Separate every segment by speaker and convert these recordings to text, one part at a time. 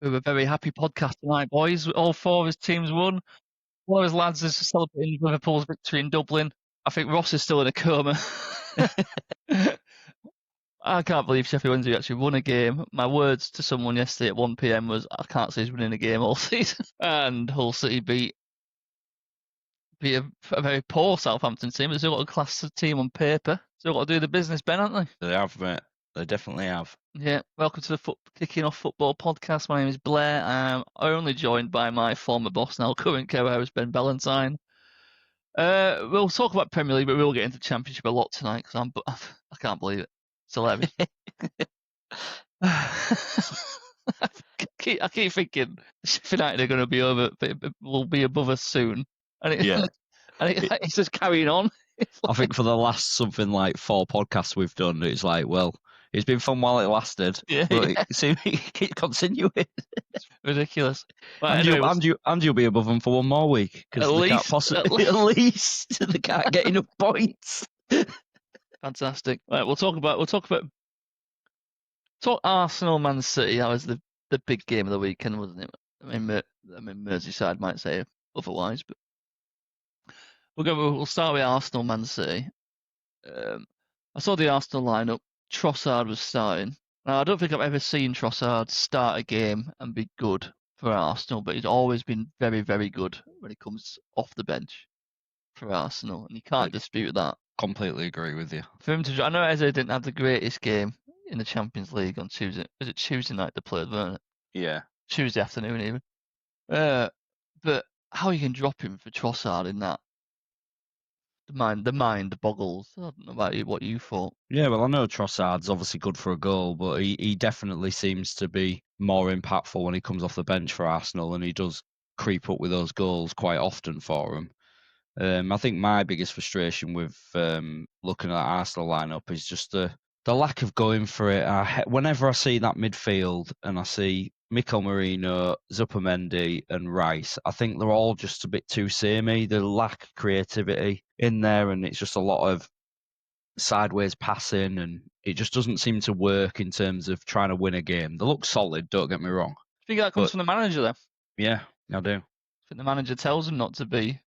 Speaker 1: We were a very happy podcast tonight, boys. All four of his teams won. One of his lads is celebrating Liverpool's victory in Dublin. I think Ross is still in a coma. I can't believe Sheffield Wednesday actually won a game. My words to someone yesterday at 1 p.m. was, I can't see us winning a game all season. And Hull City beat a very poor Southampton team. They've still got a class team on paper. Still got to do the business, Ben, haven't they?
Speaker 2: They have, mate. They definitely have.
Speaker 1: Yeah, welcome to the Kicking Off Football podcast. My name is Blair. I'm only joined by my former boss, now current co-host Ben Ballantyne. We'll talk about Premier League, but we'll get into Championship a lot tonight because I can't believe it. It's hilarious. I keep thinking Sheffield United are going to be will be above us soon, and it's just carrying on.
Speaker 2: I think for the last something like 4 podcasts we've done, it's like, well, it's been fun while it lasted, but it keep continuing.
Speaker 1: It's ridiculous.
Speaker 2: But and you'll be above them for one more week because at least they can't get enough points.
Speaker 1: Fantastic. Right, we'll talk Arsenal, Man City. That was the big game of the weekend, wasn't it? I mean, Merseyside might say otherwise, but we'll start with Arsenal, Man City. I saw the Arsenal lineup. Trossard was starting. Now, I don't think I've ever seen Trossard start a game and be good for Arsenal, but he's always been very, very good when he comes off the bench for Arsenal, and you can't dispute that.
Speaker 2: Completely agree with you.
Speaker 1: For him to, I know Eze didn't have the greatest game in the Champions League on Tuesday. Was it Tuesday night they played, weren't it?
Speaker 2: Yeah.
Speaker 1: Tuesday afternoon even. But how you can drop him for Trossard in that? The mind boggles. I don't know about what you thought.
Speaker 2: Yeah, well, I know Trossard's obviously good for a goal, but he definitely seems to be more impactful when he comes off the bench for Arsenal, and he does creep up with those goals quite often for him. I think my biggest frustration with looking at Arsenal lineup is just the lack of going for it. Whenever I see that midfield and I see Mikel Merino, Zupimendi and Rice, I think they're all just a bit too samey. They lack creativity in there, and it's just a lot of sideways passing, and it just doesn't seem to work in terms of trying to win a game. They look solid, don't get me wrong.
Speaker 1: I think that comes from the manager, though.
Speaker 2: Yeah, I do.
Speaker 1: I think the manager tells them not to be,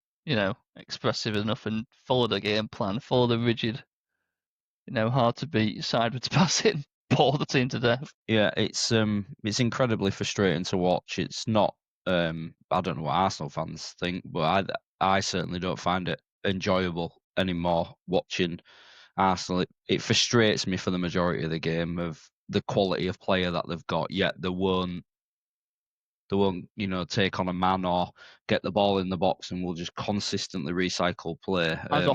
Speaker 1: expressive enough and follow the game plan, follow the rigid, hard to beat, sideways passing, bore the team to death.
Speaker 2: Yeah, it's incredibly frustrating to watch. It's not. I don't know what Arsenal fans think, but I certainly don't find it enjoyable anymore watching Arsenal. It frustrates me for the majority of the game of the quality of player that they've got. Yet they won't, take on a man or get the ball in the box, and will just consistently recycle play
Speaker 1: as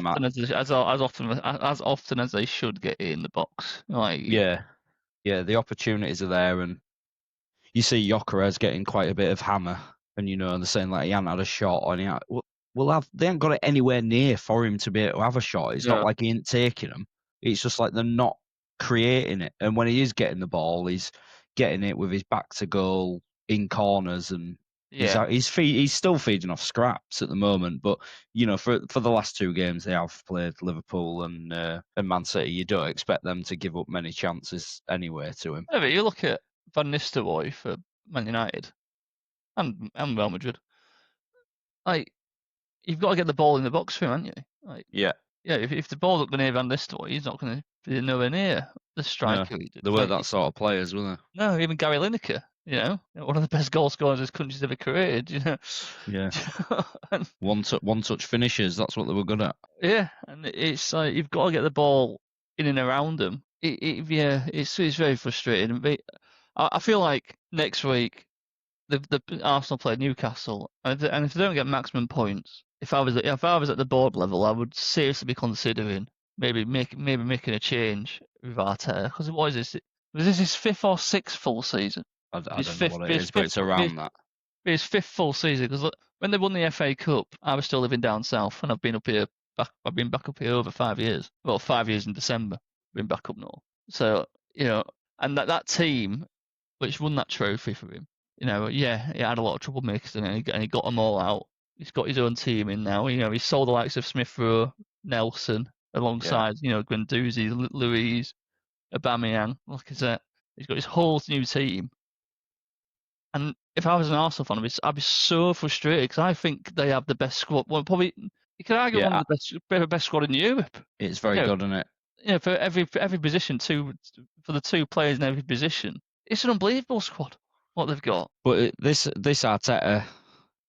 Speaker 1: often as they should get in the box.
Speaker 2: Yeah, the opportunities are there, and you see Gyökeres getting quite a bit of hammer, and they're saying like he hadn't had a shot, and they haven't got it anywhere near for him to be able to have a shot. It's not like he ain't taking them. It's just like they're not creating it, and when he is getting the ball, he's getting it with his back to goal in corners, and he's still feeding off scraps at the moment. But for the last 2 games they have played Liverpool and Man City, you don't expect them to give up many chances anyway to him.
Speaker 1: Yeah, but you look at Van Nistelrooy for Man United and Real Madrid. You've got to get the ball in the box for him, haven't you?
Speaker 2: Yeah.
Speaker 1: If the ball's up near Van Nistelrooy, he's not going to be nowhere near the striker.
Speaker 2: No, they weren't that sort of players, were they?
Speaker 1: No, even Gary Lineker, one of the best goal scorers this country's ever created,
Speaker 2: Yeah. One touch finishers, that's what they were good at.
Speaker 1: Yeah, and it's like you've got to get the ball in and around them. It's very frustrating. I feel like next week the Arsenal play Newcastle, and if they don't get maximum points, if I was at the board level, I would seriously be considering maybe making a change with Arteta, because what is this? Was this his 5th or 6th full season?
Speaker 2: I don't know what it is, but it's around that.
Speaker 1: His 5th full season, because when they won the FA Cup, I was still living down south, and I've been back up here over 5 years. Well, 5 years in December, been back up north. So and that team which won that trophy for him, he had a lot of troublemakers in it, and he got them all out. He's got his own team in now. He sold the likes of Smith Rowe, Nelson, alongside Guendouzi, Louise, Aubameyang. Like I said, he's got his whole new team. And if I was an Arsenal fan, I'd be so frustrated because I think they have the best squad. Well, probably you could argue one
Speaker 2: Yeah,
Speaker 1: of the best squad in Europe.
Speaker 2: it's very
Speaker 1: You know,
Speaker 2: good, isn't it?
Speaker 1: for every position, for the two players in every position, it's an unbelievable squad what they've got.
Speaker 2: But this Arteta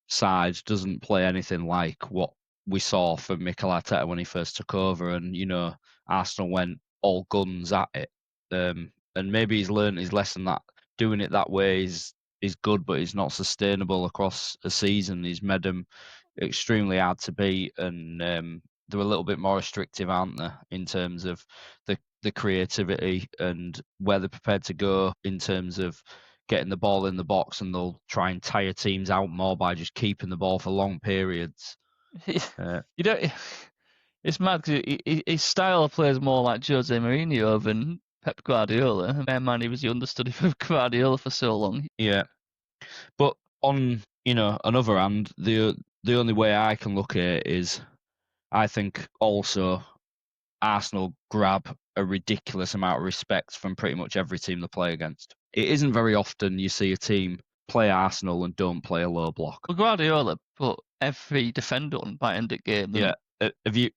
Speaker 2: side doesn't play anything like what we saw from Mikel Arteta when he first took over, and Arsenal went all guns at it. And maybe he's learned his lesson that doing it that way is good, but it's not sustainable across a season. He's made them extremely hard to beat, and they're a little bit more restrictive, aren't they, in terms of the creativity and where they're prepared to go in terms of getting the ball in the box, and they'll try and tire teams out more by just keeping the ball for long periods.
Speaker 1: You don't. It's mad because his style of play is more like Jose Mourinho than Pep Guardiola. Man, he was the understudy for Guardiola for so long.
Speaker 2: Yeah, but on another hand, the only way I can look at it is I think also Arsenal grab a ridiculous amount of respect from pretty much every team they play against. It isn't very often you see a team play Arsenal and don't play a low block.
Speaker 1: Well, Guardiola put every defender on by end of game.
Speaker 2: Yeah.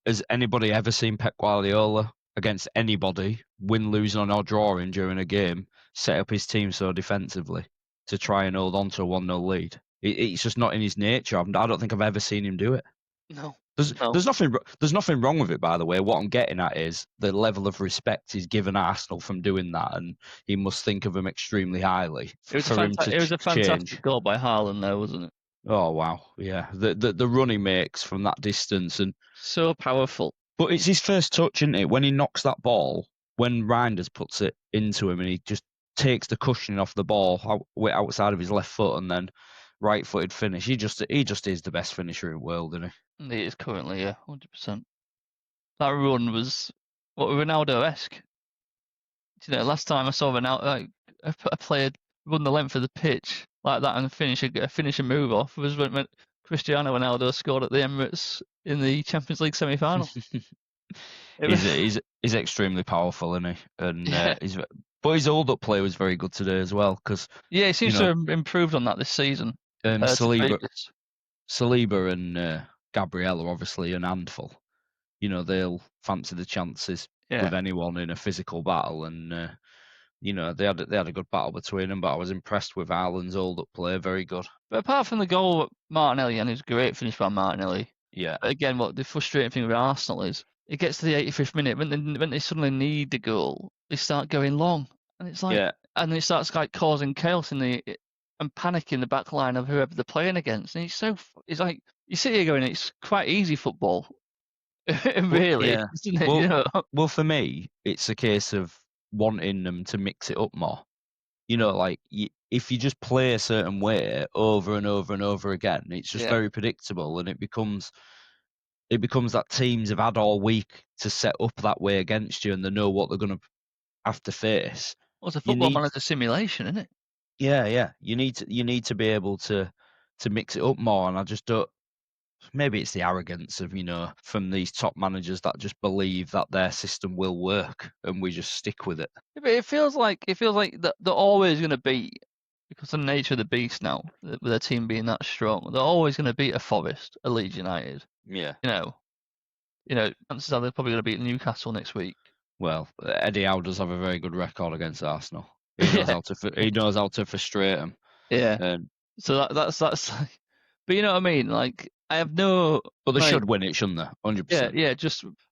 Speaker 2: Has anybody ever seen Pep Guardiola against anybody win, losing, or drawing during a game set up his team so defensively to try and hold on to a 1-0 lead? It's just not in his nature. I don't think I've ever seen him do it.
Speaker 1: No.
Speaker 2: There's nothing wrong with it, by the way. What I'm getting at is the level of respect he's given Arsenal from doing that, and he must think of them extremely highly
Speaker 1: It was
Speaker 2: for him to
Speaker 1: it was a fantastic
Speaker 2: change.
Speaker 1: goal by Haaland, though, wasn't it?
Speaker 2: Oh wow, yeah, the run he makes from that distance, and
Speaker 1: So powerful.
Speaker 2: but it's his first touch, isn't it? When he knocks that ball, when Reinders puts it into him, and he just takes the cushioning off the ball outside of his left foot, and then right-footed finish. He just is the best finisher in the world, isn't he?
Speaker 1: He is currently, yeah, 100%. That run was what Ronaldo-esque. Last time I saw Ronaldo, like, a player run the length of the pitch like that and finish a move off was when Cristiano Ronaldo scored at the Emirates in the Champions League semi-final.
Speaker 2: He's extremely powerful, isn't he? And
Speaker 1: Yeah.
Speaker 2: but his hold-up play was very good today as well, because
Speaker 1: Yeah, he seems to have improved on that this season.
Speaker 2: Saliba and Gabriel are obviously an handful. They'll fancy the chances with anyone in a physical battle, and they had a good battle between them. But I was impressed with Haaland's hold-up play, very good.
Speaker 1: But apart from the goal, Martinelli, and it was a great finish by Martinelli.
Speaker 2: Yeah.
Speaker 1: But again, what the frustrating thing with Arsenal is, it gets to the 85th minute when they suddenly need the goal, they start going long, and it's like, and it starts like causing chaos and panic in the back line of whoever they're playing against. And it's like you sit here going, it's quite easy football, really, isn't it?
Speaker 2: Well, for me, it's a case of wanting them to mix it up more. Like if you just play a certain way over and over and over again, it's just very predictable, and it becomes that teams have had all week to set up that way against you, and they know what they're going to have to face.
Speaker 1: Well, it's a football manager simulation, isn't it?
Speaker 2: Yeah. You need to be able to mix it up more, and I just don't. Maybe it's the arrogance of from these top managers that just believe that their system will work, and we just stick with it.
Speaker 1: Yeah, but it feels like they're always going to beat, because of the nature of the beast now, with their team being that strong. They're always going to beat a Forest, a Leeds United.
Speaker 2: Yeah.
Speaker 1: Chances are they're probably going to beat Newcastle next week.
Speaker 2: Well, Eddie Howe does have a very good record against Arsenal. He knows how to frustrate them.
Speaker 1: Yeah. So that's like, but you know what I mean? Like, I have no.
Speaker 2: But they should win it, shouldn't they? 100%.
Speaker 1: Yeah.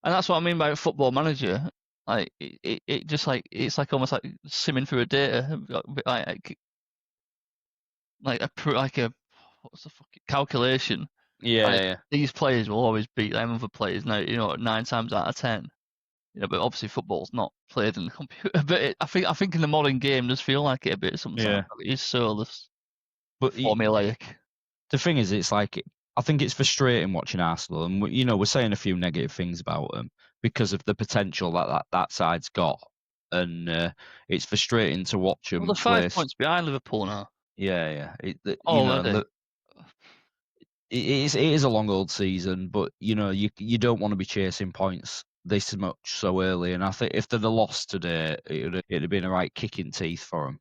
Speaker 1: And that's what I mean by Football Manager. Like, it just like it's like almost like simming through a data, like a what's the fucking calculation?
Speaker 2: Yeah.
Speaker 1: These players will always beat them other players. Now 9 times out of 10. But obviously football's not played in the computer. But I think in the modern game does feel like it a bit sometimes.
Speaker 2: Yeah.
Speaker 1: It is so
Speaker 2: formulaic. The thing is, it's like I think it's frustrating watching Arsenal, and we're saying a few negative things about them because of the potential that side's got, and it's frustrating to watch them.
Speaker 1: Well, they're 5 points behind Liverpool now.
Speaker 2: Yeah. It is a long old season, but you don't want to be chasing points this much so early. And I think if they'd have lost today, it'd have been a right kick in teeth for them.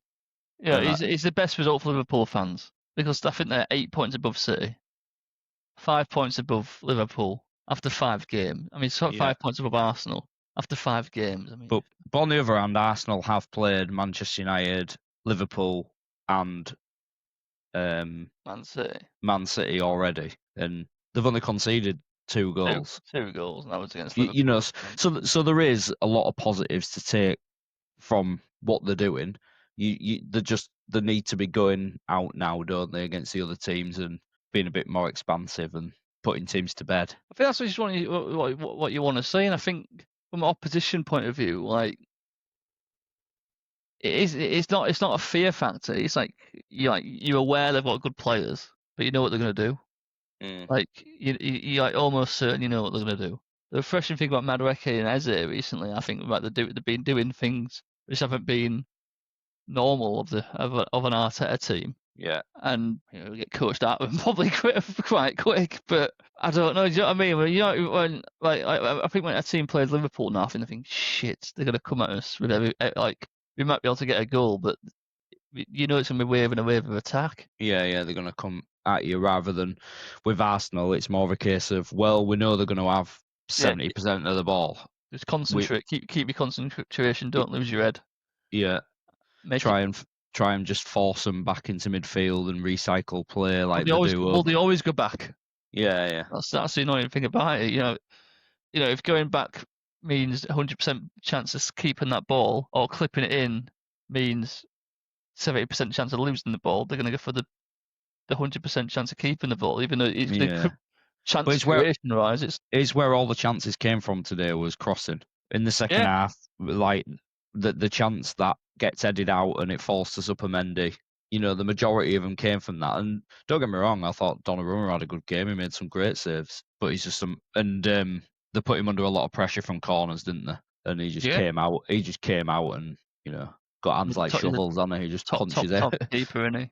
Speaker 1: You know,
Speaker 2: And
Speaker 1: it's the best result for Liverpool fans because I think they're 8 points above City, 5 points above Liverpool after 5 games. I mean,
Speaker 2: yeah,
Speaker 1: 5 points above Arsenal after 5 games. I mean,
Speaker 2: but on the other hand, Arsenal have played Manchester United, Liverpool, and
Speaker 1: Man City,
Speaker 2: Man City already, and they've only conceded 2
Speaker 1: two,
Speaker 2: goals.
Speaker 1: 2 goals, and that was against
Speaker 2: You know,
Speaker 1: Liverpool.
Speaker 2: so there is a lot of positives to take from what they're doing. They need to be going out now, don't they, against the other teams and being a bit more expansive and putting teams to bed.
Speaker 1: I think that's what you want to see, and I think from an opposition point of view, like it's not a fear factor. It's like you're aware they've got good players, but you know what they're going to do. Like you're like almost certain you know what they're going to do. The refreshing thing about Madueke and Eze recently, I think, about they've been doing things which haven't been normal of an Arteta team,
Speaker 2: Yeah,
Speaker 1: and get coached out of them probably quite quick. But I don't know. Do you know what I mean? When like I think when a team plays Liverpool now, I think shit, they're going to come at us with like we might be able to get a goal, but you know it's going to be wave and a wave of attack.
Speaker 2: yeah, they're going to come at you rather than with Arsenal. It's more of a case of, well, we know they're going to have
Speaker 1: Yeah,
Speaker 2: 70% of the ball.
Speaker 1: just
Speaker 2: We
Speaker 1: concentrate. Keep your concentration. Don't lose your head.
Speaker 2: yeah,
Speaker 1: Make it.
Speaker 2: try and just force them back into midfield and recycle play like they do.
Speaker 1: They always go back.
Speaker 2: Yeah.
Speaker 1: That's the annoying thing about it. If going back means 100% chance of keeping that ball, or clipping it in means 70% chance of losing the ball, they're going to go for the 100% chance of keeping the ball, even though it's
Speaker 2: Yeah.
Speaker 1: the
Speaker 2: But
Speaker 1: chance
Speaker 2: it's where
Speaker 1: creation wise.
Speaker 2: it's where all the chances came from today was crossing. In the second
Speaker 1: Yeah,
Speaker 2: half, like the chance that gets headed out and it falls to Supamendi, the majority of them came from that. And don't get me wrong, I thought Donnarumma had a good game. He made some great saves, but he's just they put him under a lot of pressure from corners, didn't they? And he just
Speaker 1: yeah.
Speaker 2: came out. He just came out and got hands like
Speaker 1: He's a
Speaker 2: shovels on it. He just punches it,
Speaker 1: top keeper, isn't he?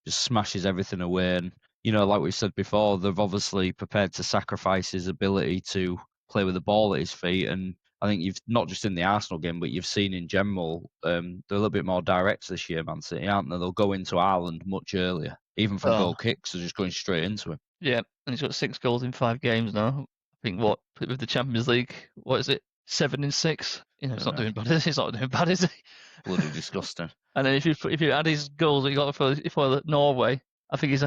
Speaker 2: just smashes everything away. And like we said before, they've obviously prepared to sacrifice his ability to play with the ball at his feet. And I think you've not just in the Arsenal game, but you've seen in general, they're a little bit more direct this year, Man City, aren't they? They'll go into Haaland much earlier, even from
Speaker 1: Oh,
Speaker 2: goal kicks. They're just going straight into him.
Speaker 1: yeah. And he's got 6 goals in 5 games now. I think with the Champions League, what is it? 7 in 6. It's not doing bad. It's not doing bad, is it?
Speaker 2: Bloody disgusting.
Speaker 1: And then if you add his goals that he got for Norway, I think he's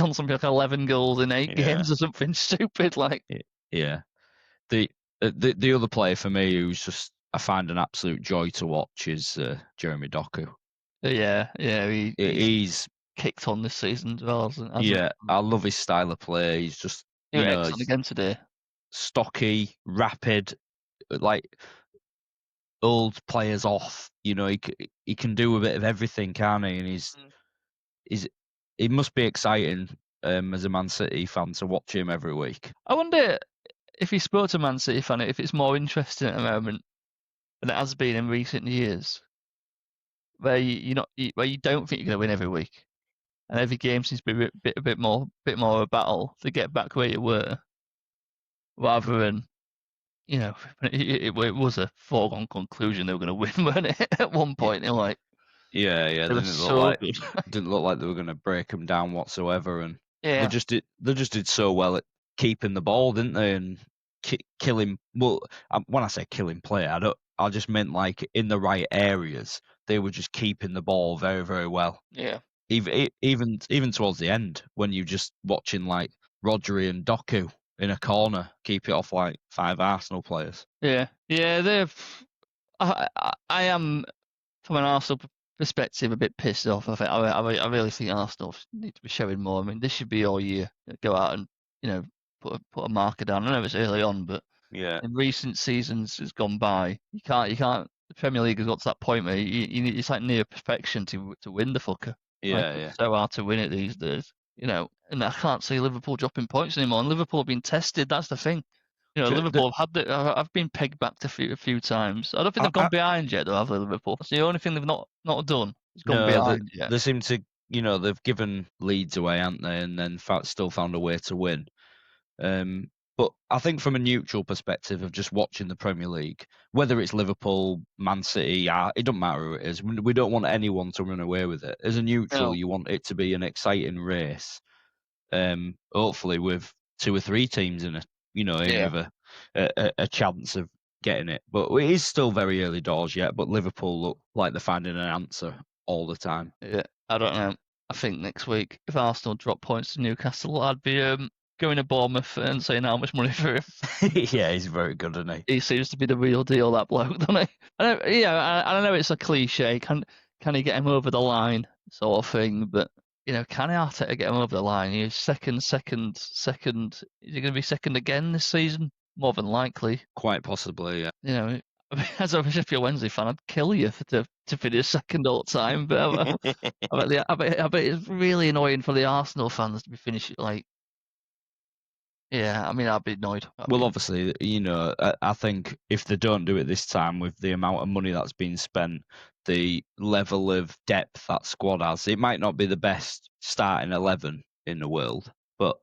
Speaker 1: on something like 11 goals in 8
Speaker 2: Yeah.
Speaker 1: games or something stupid like.
Speaker 2: Yeah. The other player for me who's just I find an absolute joy to watch is Jeremy Doku.
Speaker 1: Yeah, he's
Speaker 2: He's
Speaker 1: kicked on this season as well, hasn't
Speaker 2: yeah,
Speaker 1: he?
Speaker 2: I love his style of play. He's just
Speaker 1: He was excellent
Speaker 2: he's
Speaker 1: again today.
Speaker 2: stocky, rapid, like old players off. He can do a bit of everything, can't he? And he's it must be exciting as a Man City fan to watch him every week.
Speaker 1: I wonder if he spoke to Man City fan, if it's more interesting at the moment than it has been in recent years, where you don't think you're going to win every week, and every game seems to be a bit more a battle to get back where you were, rather than it was a foregone conclusion they were going to win, weren't it? At one point, they're like,
Speaker 2: Yeah,
Speaker 1: they
Speaker 2: they
Speaker 1: were so good.
Speaker 2: didn't look like they were going to break them down whatsoever, and they
Speaker 1: Yeah,
Speaker 2: just did so well at keeping the ball, didn't they? And killing. Well, when I say killing play, I just meant like in the right areas. They were just keeping the ball very, very well.
Speaker 1: yeah,
Speaker 2: Even towards the end, when you just watching like Rodri and Doku in a corner, keep it off like 5 Arsenal players.
Speaker 1: yeah. I am, from an Arsenal perspective, a bit pissed off. I really think Arsenal need to be showing more. I mean, this should be all year. Go out and put a marker down. I know it's early on, but
Speaker 2: Yeah,
Speaker 1: in recent seasons has gone by. You can't. The Premier League has got to that point where you need, it's like near perfection to win the fucker. Like,
Speaker 2: yeah.
Speaker 1: it's so hard to win it these days. And I can't see Liverpool dropping points anymore. And Liverpool have been tested. That's the thing. Liverpool have had I've been pegged back to a few times. I don't think they've gone behind yet, though, have they, Liverpool? That's the only thing they've not done. Is gone
Speaker 2: No,
Speaker 1: behind yet.
Speaker 2: they seem to, they've given leads away, haven't they? And then still found a way to win. But I think from a neutral perspective of just watching the Premier League, whether it's Liverpool, Man City, it doesn't matter who it is. We don't want anyone to run away with it. As a neutral,
Speaker 1: No.
Speaker 2: you want it to be an exciting race. Hopefully with 2 or 3 teams in
Speaker 1: Yeah.
Speaker 2: with a chance of getting it. But it is still very early doors yet. But Liverpool look like they're finding an answer all the time.
Speaker 1: Yeah. I don't know. I think next week, if Arsenal drop points to Newcastle, I'd be going to Bournemouth and saying how much money for him.
Speaker 2: Yeah, he's very good, isn't he?
Speaker 1: He seems to be the real deal, that bloke, doesn't he? I know it's a cliche. Can he get him over the line, sort of thing? But can Arteta get him over the line? He's second. Is he going to be second again this season? More than likely.
Speaker 2: Quite possibly, yeah.
Speaker 1: As a Sheffield Wednesday fan, I'd kill you to finish second all the time. But I bet it's really annoying for the Arsenal fans to be finishing like. Yeah, I mean, I'd be annoyed.
Speaker 2: Well, obviously, I think if they don't do it this time with the amount of money that's been spent, the level of depth that squad has, it might not be the best starting 11 in the world, but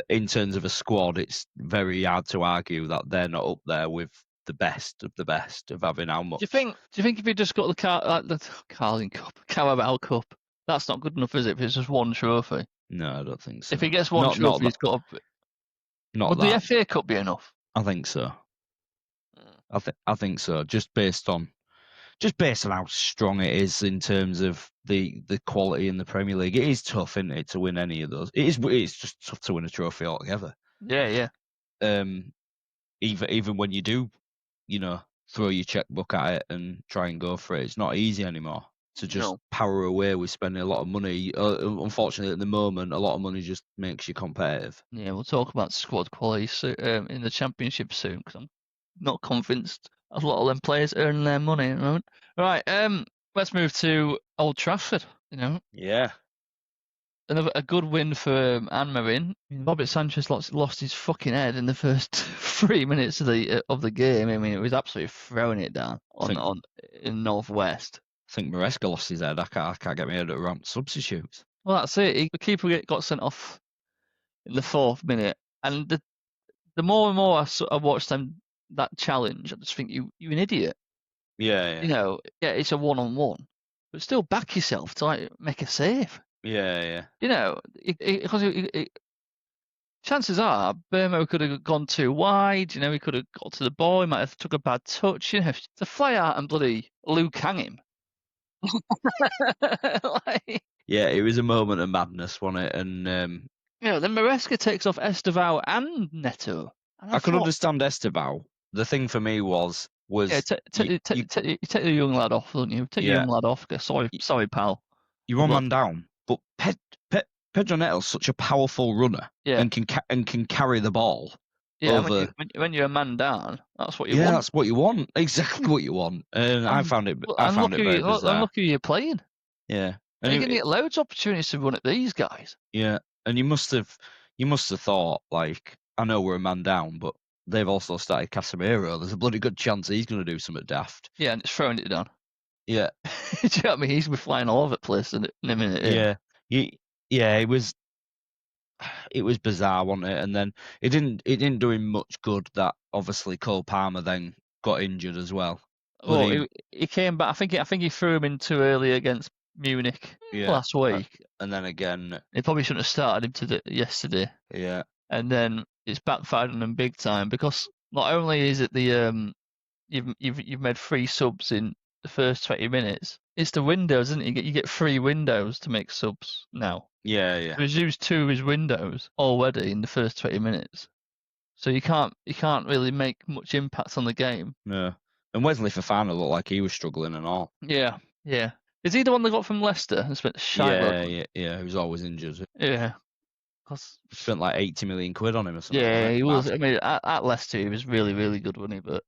Speaker 2: in terms of a squad, it's very hard to argue that they're not up there with the best of having how much.
Speaker 1: Do you think if he just got the Carling Cup, Carabao Cup, that's not good enough, is it? If it's just one trophy.
Speaker 2: No, I don't think so.
Speaker 1: If he gets one trophy, he's got. Would the FA Cup be enough?
Speaker 2: I think so. I think so. Just based on how strong it is in terms of the quality in the Premier League. It is tough, isn't it, to win any of those? It's just tough to win a trophy altogether.
Speaker 1: Yeah.
Speaker 2: Even when you do, throw your checkbook at it and try and go for it, it's not easy anymore to just power away with spending a lot of money. Unfortunately, at the moment, a lot of money just makes you competitive.
Speaker 1: Yeah, we'll talk about squad quality in the Championship soon, because I'm not convinced a lot of them players earning their money at the moment. Right, let's move to Old Trafford.
Speaker 2: Yeah.
Speaker 1: A good win for Anne-Marie. Robert Sanchez lost his fucking head in the first 3 minutes of the game. I mean, it was absolutely throwing it down in Northwest.
Speaker 2: I think Maresca lost his head. I can't get my head around substitutes.
Speaker 1: Well, that's it. The keeper got sent off in the 4th minute, and the more and more I watched that challenge, I just think you're an idiot.
Speaker 2: Yeah.
Speaker 1: It's a 1-on-1, but still back yourself to make a save.
Speaker 2: Yeah.
Speaker 1: Because chances are Burmo could have gone too wide. He could have got to the ball. He might have took a bad touch. To fly out and bloody Luke hang him.
Speaker 2: Yeah, it was a moment of madness, wasn't it? And
Speaker 1: then Maresca takes off Estevao and Neto. And
Speaker 2: I could understand Estevao. The thing for me was you
Speaker 1: take the young lad off, don't you? Take the young lad off. Sorry, pal.
Speaker 2: You're one man down, but Pedro Neto's such a powerful runner and can carry the ball.
Speaker 1: Yeah, when you're a man down, that's what you want.
Speaker 2: Yeah, that's what you want. Exactly what you want. And I found it very bizarre.
Speaker 1: I'm lucky you're playing.
Speaker 2: Yeah.
Speaker 1: And you're going to get loads of opportunities to run at these guys.
Speaker 2: Yeah, and you must have thought, like, I know we're a man down, but they've also started Casemiro. There's a bloody good chance he's going to do something daft.
Speaker 1: Yeah, and it's throwing it down.
Speaker 2: Yeah.
Speaker 1: Do you know what I mean? He's going to be flying all over the place in a minute.
Speaker 2: Yeah. It was bizarre, wasn't it? And then it didn't do him much good that obviously Cole Palmer then got injured as well.
Speaker 1: Well, he came back. I think he threw him in too early against Munich last week.
Speaker 2: And then again,
Speaker 1: he probably shouldn't have started him yesterday.
Speaker 2: Yeah.
Speaker 1: And then it's backfired on him big time, because not only is it the you've made 3 subs in the first 20 minutes, it's the windows, isn't it? You get 3 windows to make subs now.
Speaker 2: Yeah.
Speaker 1: He's used 2 of his windows already in the first 20 minutes, so you can't really make much impact on the game.
Speaker 2: No. And Wesley Fofana looked like he was struggling and all.
Speaker 1: Yeah. Is he the one they got from Leicester and spent
Speaker 2: Yeah. He was always injured.
Speaker 1: Yeah.
Speaker 2: Spent like 80 million quid on him or something.
Speaker 1: Yeah, he was. I mean, at Leicester, he was really, really good, wasn't he? But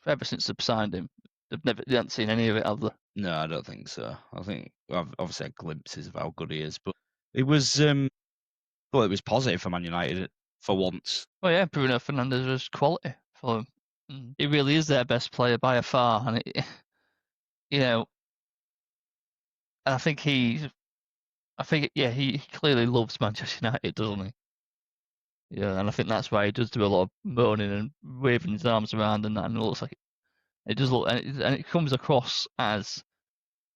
Speaker 1: ever since they've signed him, they haven't seen any of it, have they?
Speaker 2: No, I don't think so. I think I've obviously had glimpses of how good he is, but it was it was positive for Man United for once.
Speaker 1: Well, yeah, Bruno Fernandes was quality for them. He really is their best player by a far, and and I think he clearly loves Manchester United, doesn't he? Yeah, and I think that's why he does do a lot of moaning and waving his arms around and that, and it looks like it does look, and it comes across as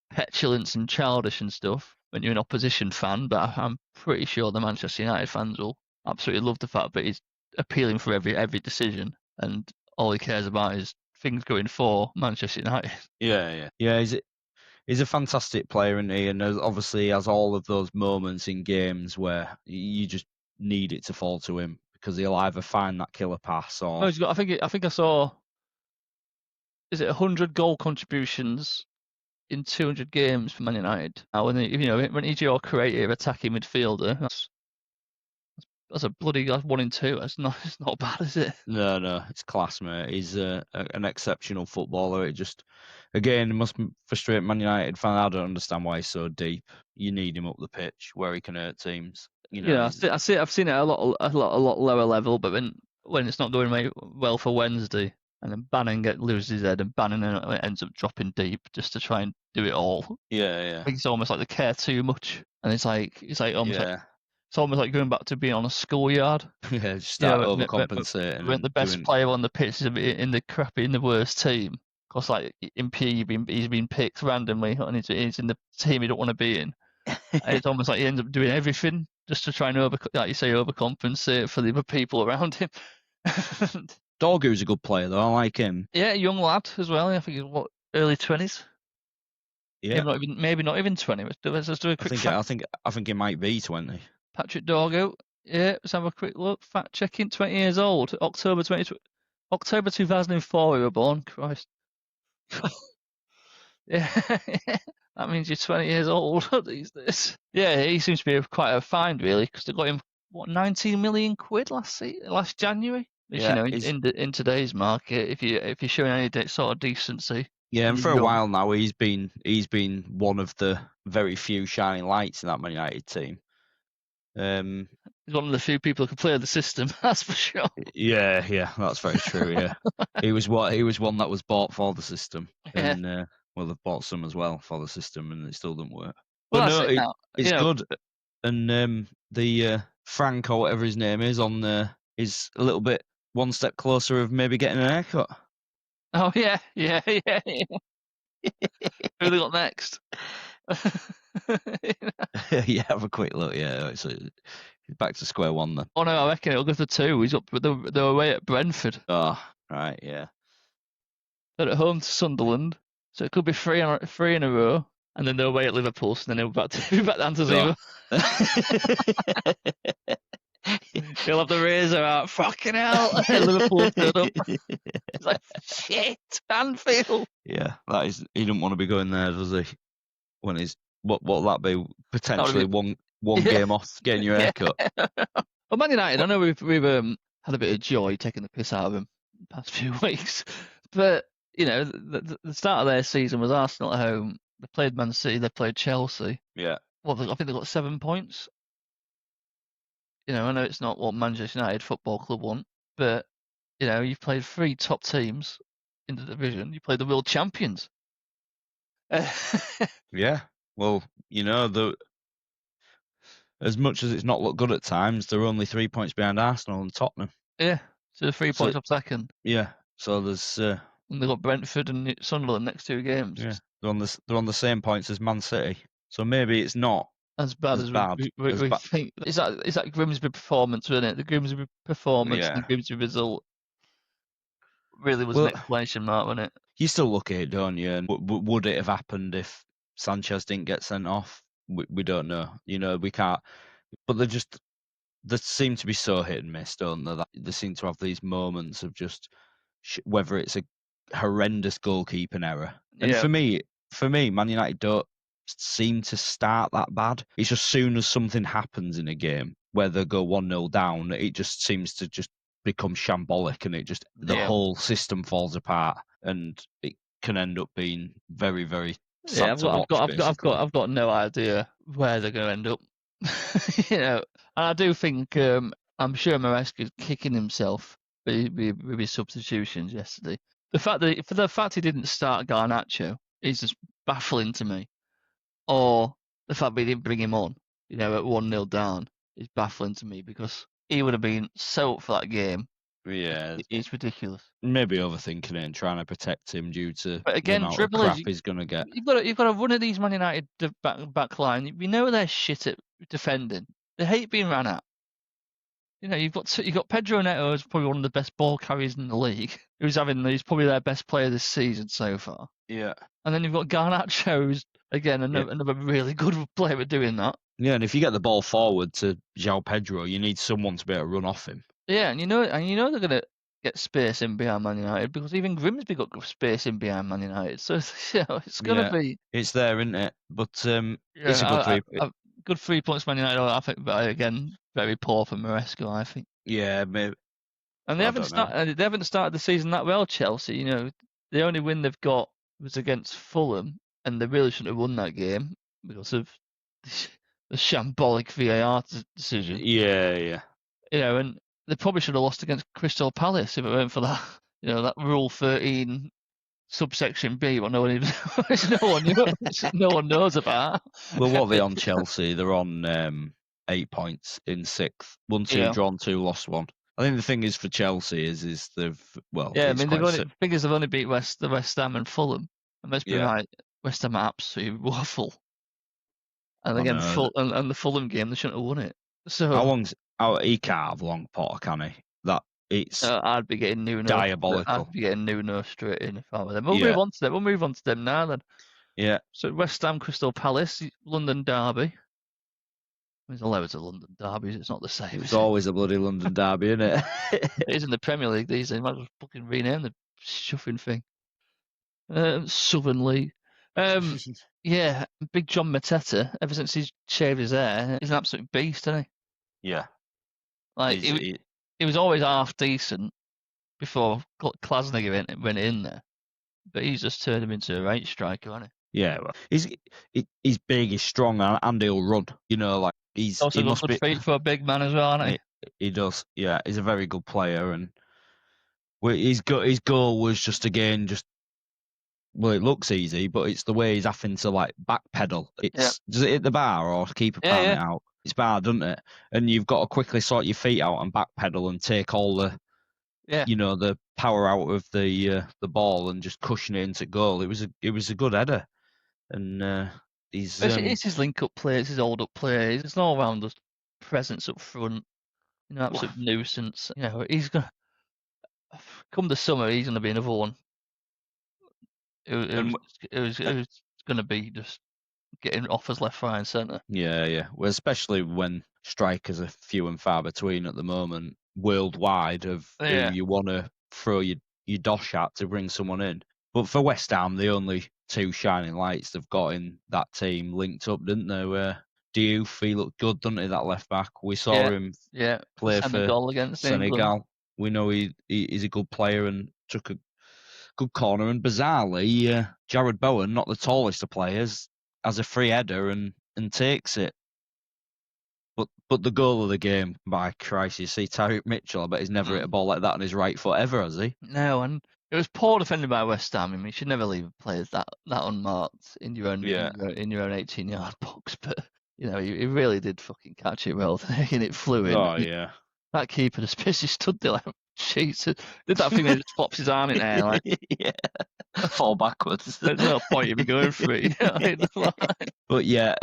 Speaker 1: petulance and childish and stuff when you're an opposition fan. But I'm pretty sure the Manchester United fans will absolutely love the fact that he's appealing for every decision, and all he cares about is things going for Manchester United.
Speaker 2: Yeah. He's a fantastic player, isn't he? And obviously he has all of those moments in games where you just need it to fall to him because he'll either find that killer pass
Speaker 1: Oh,
Speaker 2: or
Speaker 1: he's got. I think I saw. Is it 100 goal contributions in 200 games for Man United? Now, when he's your creative attacking midfielder, that's a bloody 1 in 2. It's not bad, is it?
Speaker 2: no, it's class, mate. He's an exceptional footballer. It just, again, it must frustrate Man United fan. I don't understand why he's so deep. You need him up the pitch where he can hurt teams.
Speaker 1: I've seen it a lot lower level, but when it's not going well for Wednesday, and then Bannon loses his head, and Bannon ends up dropping deep just to try and do it all.
Speaker 2: Yeah.
Speaker 1: I think it's almost like they care too much, and it's almost like going back to being on a schoolyard.
Speaker 2: Yeah, just start overcompensating
Speaker 1: When
Speaker 2: and
Speaker 1: the best
Speaker 2: doing.
Speaker 1: player on the pitch is in the worst team. Because like in PE, he's been picked randomly, and he's in the team he don't want to be in. And it's almost like he ends up doing everything just to try and overcompensate for the other people around him.
Speaker 2: Dorgu's a good player though. I like him.
Speaker 1: Yeah, young lad as well. I think he's early 20s.
Speaker 2: Yeah,
Speaker 1: Maybe not even 20. Let's do a quick fact.
Speaker 2: I think he might be 20.
Speaker 1: Patrick Dorgu. Yeah, let's have a quick look. Fact checking. 20 years old. October 2004 we were born. Christ. Yeah, that means you're 20 years old these days. Yeah, he seems to be quite a find, really, because they got him, 19 million quid last January? Which,
Speaker 2: Yeah,
Speaker 1: in today's market, if you're showing any sort of decency.
Speaker 2: Yeah, and for a while now, he's been one of the very few shining lights in that Man United team.
Speaker 1: He's one of the few people who can play the system, that's for sure.
Speaker 2: Yeah, that's very true. Yeah, he was one that was bought for the system,
Speaker 1: Yeah.
Speaker 2: and they've bought some as well for the system, and it still didn't work.
Speaker 1: Well,
Speaker 2: but no, it's
Speaker 1: know,
Speaker 2: good. And the Frank or whatever his name is on there is a little bit one step closer of maybe getting an haircut.
Speaker 1: Oh yeah. Who they got next?
Speaker 2: Yeah, have a quick look. Yeah, so he's back to square one then.
Speaker 1: Oh no, I reckon it'll go to 2. He's up. They're away at Brentford.
Speaker 2: Oh, right, yeah.
Speaker 1: They're at home to Sunderland, so it could be 3 in a row, and then they're away at Liverpool, so then they'll be back down to 0. He'll have the razor out. Fucking hell! Liverpool stood up. It's like shit, Anfield.
Speaker 2: Yeah, that is. He doesn't want to be going there, does he? When he's what'll that be? Potentially one game off getting your haircut.
Speaker 1: Well, Man United, I know we've had a bit of joy taking the piss out of them the past few weeks, but the start of their season was Arsenal at home. They played Man City. They played Chelsea.
Speaker 2: Yeah.
Speaker 1: Well, I think they got 7 points. I know it's not what Manchester United Football Club want, but you've played 3 top teams in the division. You played the world champions.
Speaker 2: Yeah. Well, as much as it's not looked good at times, they're only 3 points behind Arsenal and Tottenham.
Speaker 1: Yeah, so 3 points up second.
Speaker 2: Yeah. So there's.
Speaker 1: And they've got Brentford and Sunderland next 2 games.
Speaker 2: Yeah. They're on the same points as Man City. So maybe it's not
Speaker 1: as bad as we think. It's that Grimsby performance, wasn't it? The Grimsby performance and the Grimsby result really was an exclamation mark, wasn't it?
Speaker 2: You still look at it, don't you? And would it have happened if Sanchez didn't get sent off? We don't know. We can't. But they seem to be so hit and miss, don't they? That they seem to have these moments of just whether it's a horrendous goalkeeping error. And for me, Man United don't seem to start that bad. It's just soon as something happens in a game where they go 1-0 down, it just seems to just become shambolic, and the whole system falls apart, and it can end up being very, very sad to watch.
Speaker 1: I've got no idea where they're going to end up. And I do think I'm sure Maresca's kicking himself with his substitutions yesterday. The fact he didn't start Garnacho is just baffling to me. Or the fact that he didn't bring him on, at 1-0 down, is baffling to me, because he would have been so up for that game.
Speaker 2: Yeah,
Speaker 1: It's ridiculous.
Speaker 2: maybe overthinking it and trying to protect him due to
Speaker 1: But
Speaker 2: the
Speaker 1: again,
Speaker 2: amount of
Speaker 1: dribblers,
Speaker 2: crap he's gonna get.
Speaker 1: you've got to run at these Man United back line. We know they're shit at defending. They hate being ran at. You've got Pedro Neto, who's probably one of the best ball carriers in the league. He's probably their best player this season so far.
Speaker 2: Yeah.
Speaker 1: And then you've got Garnacho, who's again another really good player at doing that.
Speaker 2: Yeah, and if you get the ball forward to João Pedro, you need someone to be able to run off him.
Speaker 1: Yeah, and you know they're gonna get space in behind Man United because even Grimsby got space in behind Man United. So it's gonna be.
Speaker 2: It's there, isn't it? But it's a good
Speaker 1: good 3 points Man United. I think, but again, very poor for Maresco, I think.
Speaker 2: Yeah, maybe.
Speaker 1: And they haven't started the season that well, Chelsea. The only win they've got was against Fulham, and they really shouldn't have won that game because of the shambolic VAR decision.
Speaker 2: Yeah.
Speaker 1: And they probably should have lost against Crystal Palace if it weren't for that. That Rule 13 subsection B, what no one knows about.
Speaker 2: Well, what are they on Chelsea? They're on 8 points in 6th. 1-2 drawn, 2 lost 1. I think the thing is for Chelsea is they've
Speaker 1: they've only beat West Ham and Fulham. And let's be right, West Ham are absolutely waffle. And again, the Fulham game they shouldn't have won it. So
Speaker 2: he can't have long Potter, can he?
Speaker 1: I'd be getting Nuno
Speaker 2: diabolical.
Speaker 1: I'd be getting Nuno straight in if I were them. We'll move on to them. We'll move on to them now then.
Speaker 2: Yeah.
Speaker 1: So West Ham, Crystal Palace, London derby. There's loads of London derbies. It's not the same.
Speaker 2: It's always a bloody London derby, isn't it?
Speaker 1: It is in the Premier League these days. Might as well fucking rename the shuffing thing. Southern League. Yeah, big John Mateta. Ever since he's shaved his hair, he's an absolute beast, isn't he?
Speaker 2: Yeah.
Speaker 1: Like he was always half decent before Klasniger went in there, but he's just turned him into a right striker, hasn't he?
Speaker 2: Yeah, well, he's big, he's strong, and he'll run. He's
Speaker 1: also got good feet for a big man as well, hasn't
Speaker 2: he? He does. Yeah, he's a very good player, and his goal was well, it looks easy, but it's the way he's having to backpedal. Does it hit the bar or keeper palm it out? It's bad, doesn't it? And you've got to quickly sort your feet out and backpedal and take all the the power out of the ball and just cushion it into goal. It was a good header, and
Speaker 1: it's his link-up play, it's his hold-up play, it's an all-round presence up front. Absolute nuisance. He's gonna come the summer. He's gonna be another one. It was going to be just getting offers left, right, and centre.
Speaker 2: Yeah. Well, especially when strikers are few and far between at the moment worldwide of who you want to throw your dosh at to bring someone in. But for West Ham, the only 2 shining lights they've got in that team linked up, didn't they? Where Diouf, he looked good, didn't he, that left back? We saw him play
Speaker 1: Senegal against
Speaker 2: Senegal.
Speaker 1: England.
Speaker 2: We know he's a good player and took a good corner, and bizarrely, Jared Bowen, not the tallest of players, has a free header and takes it. But the goal of the game, by Christ, you see Tyreek Mitchell, I bet he's never hit a ball like that on his right foot ever, has he?
Speaker 1: No, and it was poor defended by West Ham. I mean, you should never leave players that unmarked in your own 18-yard box. But he really did fucking catch it well, and it flew in.
Speaker 2: Oh yeah.
Speaker 1: That keeper just basically stood there like, Jesus. Did that thing where he just flops his arm in there, like,
Speaker 2: fall backwards.
Speaker 1: There's no point in going for it.
Speaker 2: But yeah,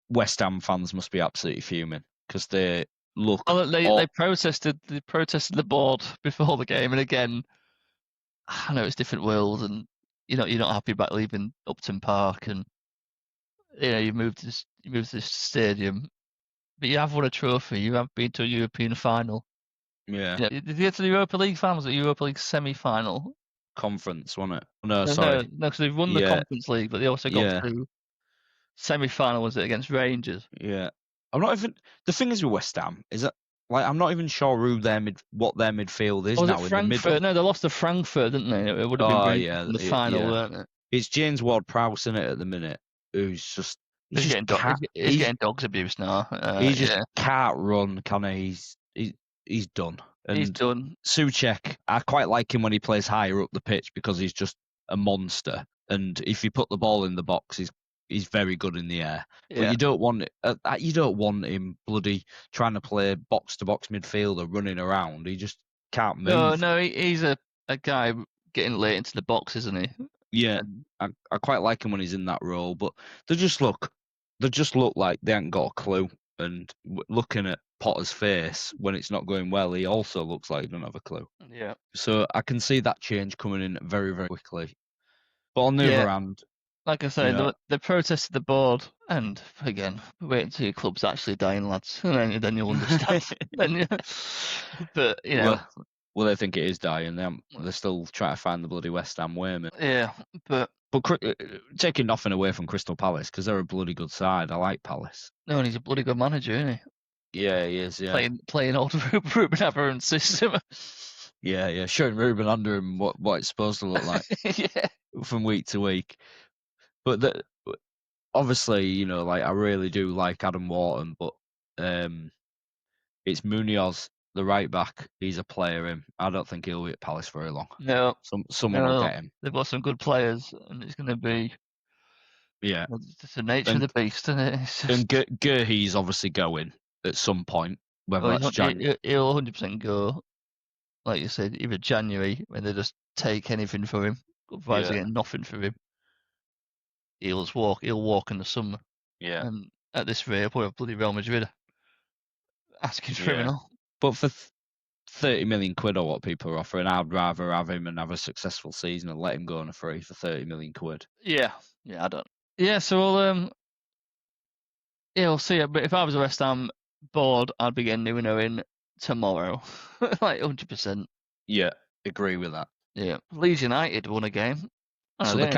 Speaker 2: West Ham fans must be absolutely fuming because they look.
Speaker 1: Oh, they protested the board before the game, and again, I know it's different world, and you're not happy about leaving Upton Park, and you moved to this stadium. But you have won a trophy. You have been to a European final.
Speaker 2: Yeah.
Speaker 1: Did you get to the Europa League final? Was it Europa League semi-final?
Speaker 2: Conference, wasn't it? No, sorry.
Speaker 1: No, because they've won the Conference League, but they also got to semi-final. Was it against Rangers?
Speaker 2: Yeah. I'm not even. The thing is with West Ham is that I'm not even sure what their midfield is now in the middle.
Speaker 1: No, they lost to Frankfurt, didn't they? It would have been in the final, weren't it?
Speaker 2: It's James Ward-Prowse in it at the minute, who's just.
Speaker 1: He's getting dogs abuse now.
Speaker 2: He just can't run, can he? He's done. And
Speaker 1: he's done.
Speaker 2: Souček, I quite like him when he plays higher up the pitch because he's just a monster. And if you put the ball in the box, he's very good in the air. But
Speaker 1: Yeah.
Speaker 2: you don't want him bloody trying to play box to box midfielder running around. He just can't move.
Speaker 1: No, he's a guy getting late into the box, isn't he?
Speaker 2: Yeah,
Speaker 1: And
Speaker 2: I quite like him when he's in that role, but they just look like they haven't got a clue. And looking at Potter's face when it's not going well, he also looks like he doesn't have a clue.
Speaker 1: yeah.
Speaker 2: So I can see that change coming in very, very quickly. But on the
Speaker 1: Yeah.
Speaker 2: other hand,
Speaker 1: Like I say,
Speaker 2: you know,
Speaker 1: they protested the board, and again, wait until your club's actually dying, lads, and then you'll understand. But you know,
Speaker 2: well, they think it is dying. They're still trying to find the bloody West Ham way, mate.
Speaker 1: yeah. But
Speaker 2: Taking nothing away from Crystal Palace because they're a bloody good side. I like Palace.
Speaker 1: no, and he's a bloody good manager, isn't he?
Speaker 2: Yeah, he is. Yeah,
Speaker 1: Playing old Ruben Amorim's system.
Speaker 2: yeah. Showing Ruben under him what it's supposed to look like
Speaker 1: Yeah.
Speaker 2: from week to week. But obviously, you know, like I really do like Adam Wharton, but it's Munoz, the right back. He's a player. I don't think he'll be at Palace very long.
Speaker 1: No,
Speaker 2: Someone will get him.
Speaker 1: they've got some good players, and it's going to be
Speaker 2: Yeah,
Speaker 1: it's just the nature of the beast, isn't it? It's just,
Speaker 2: and Gurhey's obviously going at some point, whether
Speaker 1: well,
Speaker 2: that's January.
Speaker 1: he'll 100% go. Like you said, either January when they just take anything for him, otherwise
Speaker 2: Yeah.
Speaker 1: they get nothing for him. He'll walk in the summer,
Speaker 2: Yeah.
Speaker 1: and at this rate, he'll probably have bloody Real Madrid asking for him and all.
Speaker 2: But for 30 million quid or what people are offering, I'd rather have him and have a successful season and let him go on a free for 30 million quid.
Speaker 1: Yeah, I don't. Yeah, so we'll see. But if I was a West Ham board, I'd be getting Nuno in tomorrow, like 100%.
Speaker 2: Yeah, agree with that.
Speaker 1: Yeah, Leeds United won a game.
Speaker 2: So they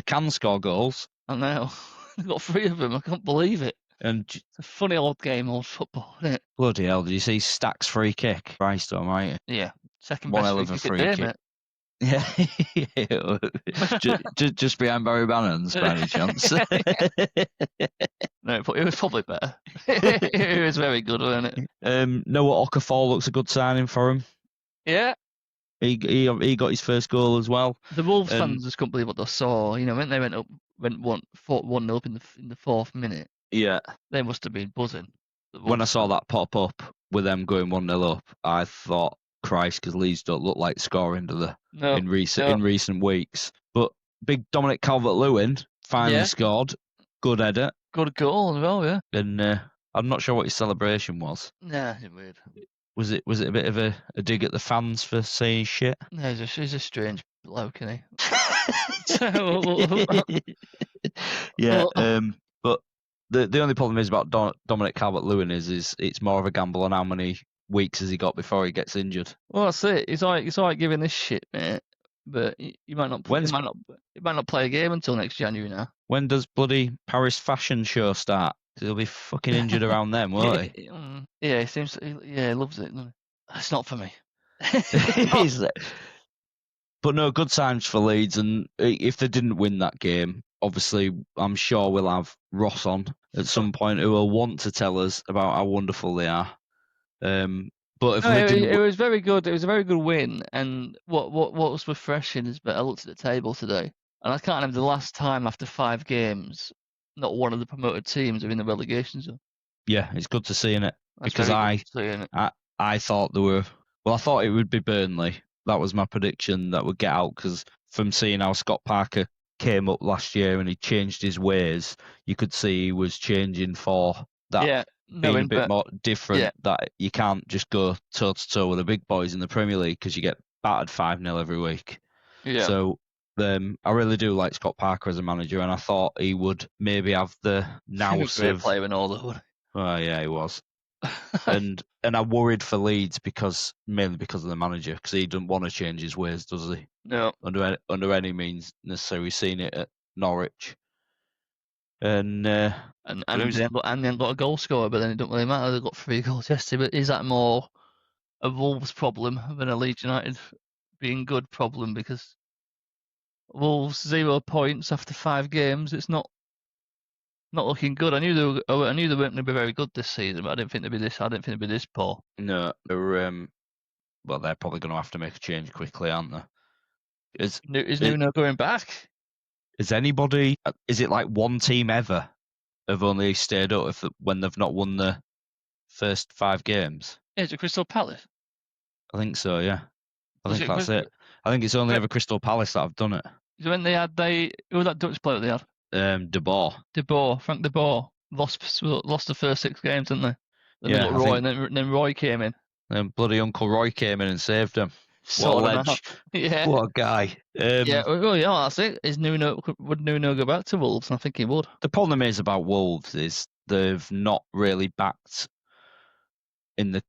Speaker 2: can score goals.
Speaker 1: I know. They've got 3 of them. I can't believe it.
Speaker 2: And
Speaker 1: it's a funny old game, old football, isn't it?
Speaker 2: Bloody hell! Did you see Stack's free kick? Christ almighty!
Speaker 1: Yeah, second
Speaker 2: one
Speaker 1: best
Speaker 2: hell of a free
Speaker 1: kick.
Speaker 2: Mate. Yeah, just behind Barry Bannon's by any chance.
Speaker 1: No, but it was probably better. It was very good, wasn't
Speaker 2: it? Noah Okafor looks a good signing for him.
Speaker 1: Yeah.
Speaker 2: He got his first goal as well.
Speaker 1: The Wolves fans just couldn't believe what they saw. You know, when they went 1-0 up in the 4th minute.
Speaker 2: Yeah.
Speaker 1: They must have been buzzing.
Speaker 2: When I saw that pop up with them going 1-0 up, I thought, Christ, because Leeds don't look like scoring in recent weeks. But big Dominic Calvert-Lewin finally scored. Good header.
Speaker 1: Good goal as well, yeah.
Speaker 2: And I'm not sure what his celebration was.
Speaker 1: Nah, it's weird.
Speaker 2: Was it a bit of a dig at the fans for saying shit?
Speaker 1: No, he's a strange bloke, isn't
Speaker 2: he? Yeah. But the only problem is about Dominic Calvert-Lewin is it's more of a gamble on how many weeks has he got before he gets injured.
Speaker 1: Well, that's it. It's like giving this shit, mate. But you might not. He might not play a game until next January now.
Speaker 2: When does bloody Paris fashion show start? He'll be fucking injured around then, won't he?
Speaker 1: Yeah, he seems. Yeah, he loves it. It's not for me.
Speaker 2: But no, good signs for Leeds. And if they didn't win that game, obviously, I'm sure we'll have Ross on at some point who will want to tell us about how wonderful they are. But if
Speaker 1: it was very good. It was a very good win. And what was refreshing is that I looked at the table today, and I can't remember the last time after 5 games, not one of the promoted teams are in the relegation zone.
Speaker 2: Yeah, it's good to see, innit? Because I thought there were. Well, I thought it would be Burnley. That was my prediction that would get out, because from seeing how Scott Parker came up last year and he changed his ways, you could see he was changing for that.
Speaker 1: Yeah.
Speaker 2: Being a bit more different, that you can't just go toe-to-toe with the big boys in the Premier League because you get battered 5-0 every week.
Speaker 1: Yeah.
Speaker 2: So I really do like Scott Parker as a manager, and I thought he would maybe have the nous
Speaker 1: of player and all that.
Speaker 2: Oh yeah, he was. and I worried for Leeds mainly because of the manager, because he doesn't want to change his ways, does he?
Speaker 1: No.
Speaker 2: Under any means necessary. We've seen it at Norwich. And then
Speaker 1: got a goal scorer, but then it doesn't really matter. They got 3 goals yesterday. But is that more a Wolves problem than a Leeds United being good problem? Because Wolves 0 points after 5 games. It's not looking good. I knew they weren't going to be very good this season, but I didn't think they'd be this. I didn't think they'd be this poor.
Speaker 2: No, they're probably going to have to make a change quickly, aren't they?
Speaker 1: Is Nuno going back?
Speaker 2: Is anybody? Is it like one team ever have only stayed up when they've not won the first 5 games?
Speaker 1: Yeah, is it Crystal Palace?
Speaker 2: I think so. Yeah, I
Speaker 1: Was
Speaker 2: think
Speaker 1: it
Speaker 2: that's it. I think it's only ever Crystal Palace that have done it.
Speaker 1: when who was that Dutch player they had?
Speaker 2: De Boer.
Speaker 1: Frank de Boer lost the first 6 games, didn't they? Then they
Speaker 2: Yeah,
Speaker 1: got
Speaker 2: I
Speaker 1: Roy,
Speaker 2: think
Speaker 1: and then Roy came in,
Speaker 2: bloody Uncle Roy came in and saved him. What a
Speaker 1: sorted them out.
Speaker 2: ledge!
Speaker 1: Yeah,
Speaker 2: What a guy!
Speaker 1: yeah. Well, yeah, that's it. Would Nuno go back to Wolves? I think he would.
Speaker 2: The problem is about Wolves is they've not really backed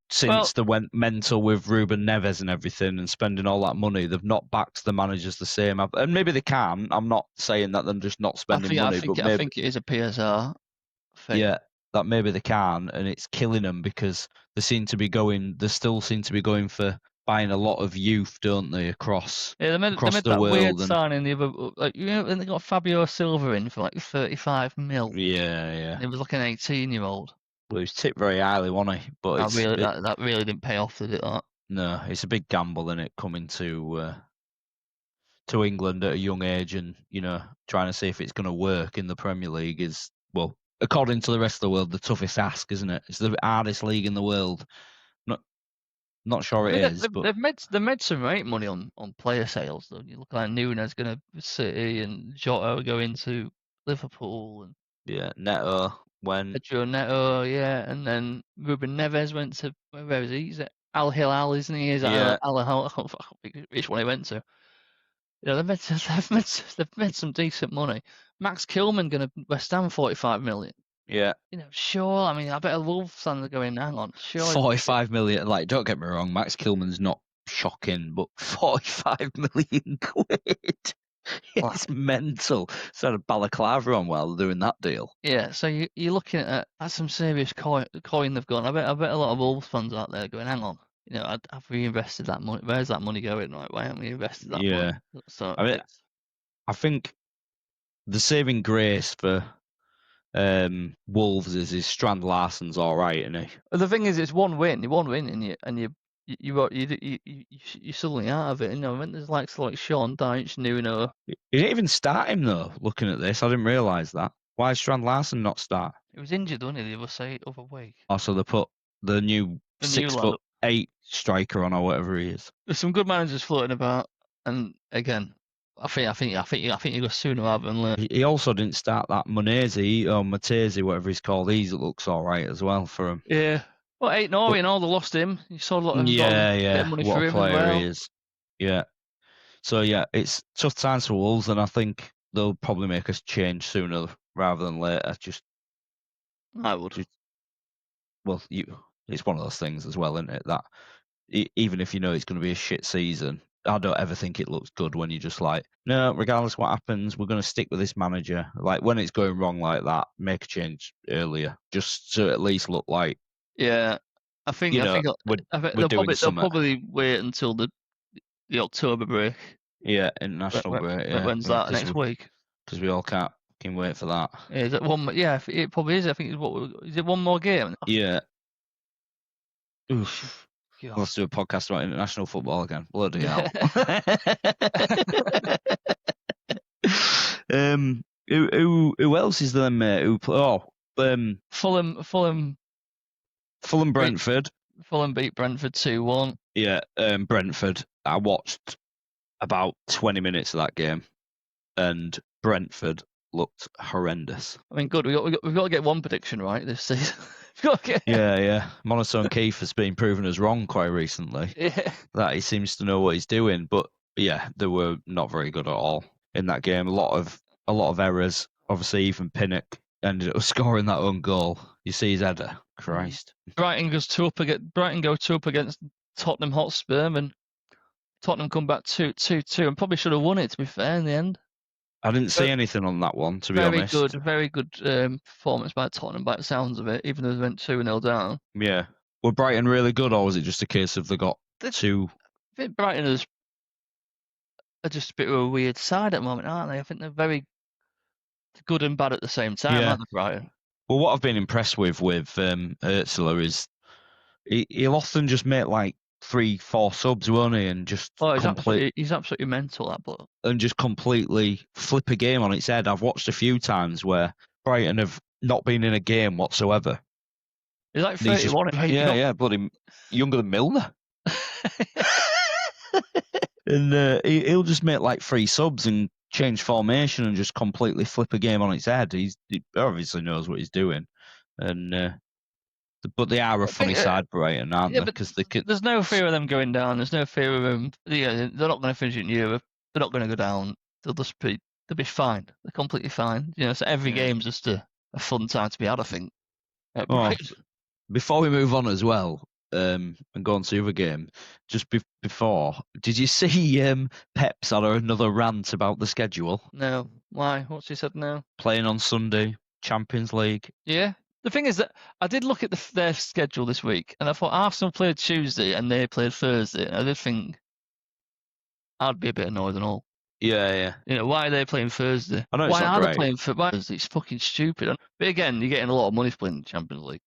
Speaker 2: since they went mental with Ruben Neves and everything and spending all that money. They've not backed the managers the same, and maybe they can. I'm not saying that they're just not spending money, but maybe
Speaker 1: I think it is a PSR thing.
Speaker 2: yeah, that maybe they can, and it's killing them because they still seem to be going for buying a lot of youth, don't they, across
Speaker 1: Yeah, they made
Speaker 2: the
Speaker 1: that
Speaker 2: world.
Speaker 1: weird signing the other, and they got Fabio Silva in for like 35 mil.
Speaker 2: Yeah.
Speaker 1: He was like an 18-year-old.
Speaker 2: Well, he was tipped very highly, wasn't he? But
Speaker 1: that really didn't pay off, did it?
Speaker 2: No, it's a big gamble, isn't it, coming to England at a young age and trying to see if it's going to work in the Premier League is, well, according to the rest of the world, the toughest ask, isn't it? It's the hardest league in the world. Not sure it is, but
Speaker 1: they've made some great money on player sales though. You look like Nunes going to City and Jota going to Liverpool and
Speaker 2: yeah, Neto went.
Speaker 1: Pedro Neto, yeah, and then Ruben Neves went to where is he? He's at Al Hilal, isn't he?
Speaker 2: Yeah.
Speaker 1: Al Hilal, which one he went to. They've made some decent money. Max Kilman going to West Ham 45 million.
Speaker 2: Yeah.
Speaker 1: Sure. I mean, I bet a Wolves fan are going, hang on, sure.
Speaker 2: 45 million. Like, don't get me wrong, Max Kilman's not shocking, but 45 million quid. It's mental. Instead of Balaclava on while they're doing that deal.
Speaker 1: Yeah, so you're looking at that's some serious coin they've got. I bet a lot of Wolves fans out there going, hang on, have we invested that money? Where's that money going? Right, why haven't we invested that money? So
Speaker 2: I think the saving grace for Wolves is Strand Larsen's all right, isn't he?
Speaker 1: The thing is, it's one win, and you suddenly out of it. When there's like Sean Dyche, Nuno.
Speaker 2: He didn't even start him though. Looking at this, I didn't realise that. Why is Strand Larsen not start?
Speaker 1: He was injured, wasn't he? The other week.
Speaker 2: Oh, so they put the new 6'8" striker on, or whatever he is.
Speaker 1: There's some good managers floating about, and again, I think you go sooner rather than later.
Speaker 2: He also didn't start that Matezi, whatever he's called. He looks all right as well for him.
Speaker 1: Yeah. Well, 8-0, they lost him. You saw a lot of money
Speaker 2: what
Speaker 1: for
Speaker 2: a
Speaker 1: him
Speaker 2: player
Speaker 1: as well.
Speaker 2: he is. Yeah. So yeah, it's tough times for Wolves, and I think they'll probably make us change sooner rather than later.
Speaker 1: I would.
Speaker 2: It's one of those things as well, isn't it? That even if you know it's going to be a shit season, I don't ever think it looks good when you're just like, no, regardless what happens, we're going to stick with this manager. Like when it's going wrong like that, make a change earlier, just to at least look like.
Speaker 1: Yeah, I think they'll probably wait until the October break.
Speaker 2: Yeah, international break. Yeah.
Speaker 1: When's that? Next week?
Speaker 2: Because we all can't fucking wait for that.
Speaker 1: Yeah, is it one? Yeah, it probably is. I think is it one more game?
Speaker 2: Yeah. Oof. Let's do a podcast about international football again. Bloody hell. Who else is there, mate?
Speaker 1: Fulham.
Speaker 2: Brentford.
Speaker 1: Fulham beat Brentford 2-1.
Speaker 2: Yeah, Brentford. I watched about 20 minutes of that game, and Brentford looked horrendous.
Speaker 1: I mean, good. We've got to get one prediction right this season.
Speaker 2: Yeah. Monotone Keith has been proven us wrong quite recently.
Speaker 1: Yeah.
Speaker 2: That he seems to know what he's doing, but yeah, they were not very good at all in that game. A lot of errors. Obviously, even Pinnock ended up scoring that own goal. You see his header. Christ.
Speaker 1: Brighton go two up against Tottenham Hotspur, and Tottenham come back 2-2, and probably should have won it, to be fair, in the end.
Speaker 2: I didn't see anything on that one, to be honest.
Speaker 1: Very good performance by Tottenham, by the sounds of it, even though they went 2-0 down.
Speaker 2: Yeah. Were Brighton really good, or was it just a case of they got two?
Speaker 1: I think Brighton are just a bit of a weird side at the moment, aren't they? I think they're very good and bad at the same time, aren't they, Brighton?
Speaker 2: Well, what I've been impressed with Ursula is he'll often just make like 3-4 subs, won't he? And just
Speaker 1: Oh, he's absolutely mental, that bloke.
Speaker 2: and just completely flip a game on its head. I've watched a few times where Brighton have not been in a game whatsoever.
Speaker 1: He's like
Speaker 2: And he's just
Speaker 1: 31.
Speaker 2: bloody younger than Milner. And he'll just make like 3 subs and change formation and just completely flip a game on its head. He obviously knows what he's doing, and but they are a funny side, Brighton, aren't
Speaker 1: Yeah,
Speaker 2: they?
Speaker 1: but
Speaker 2: Because
Speaker 1: there's no fear of them going down. There's no fear of them. Yeah, they're not going to finish in Europe. They're not going to go down. They'll be fine. They're completely fine. So every game's just a fun time to be had, I think.
Speaker 2: Before we move on as well, and go on to the other game, just before, did you see Pep's had another rant about the schedule?
Speaker 1: No. Why? What's he said now?
Speaker 2: Playing on Sunday, Champions League.
Speaker 1: Yeah. The thing is that I did look at their schedule this week, and I thought Arsenal played Tuesday and they played Thursday. And I did think I'd be a bit annoyed and all.
Speaker 2: Yeah.
Speaker 1: Why are they playing Thursday?
Speaker 2: I know
Speaker 1: Why
Speaker 2: it's not
Speaker 1: are
Speaker 2: great.
Speaker 1: they playing Thursday? It's fucking stupid. But again, you're getting a lot of money for playing the Champions League.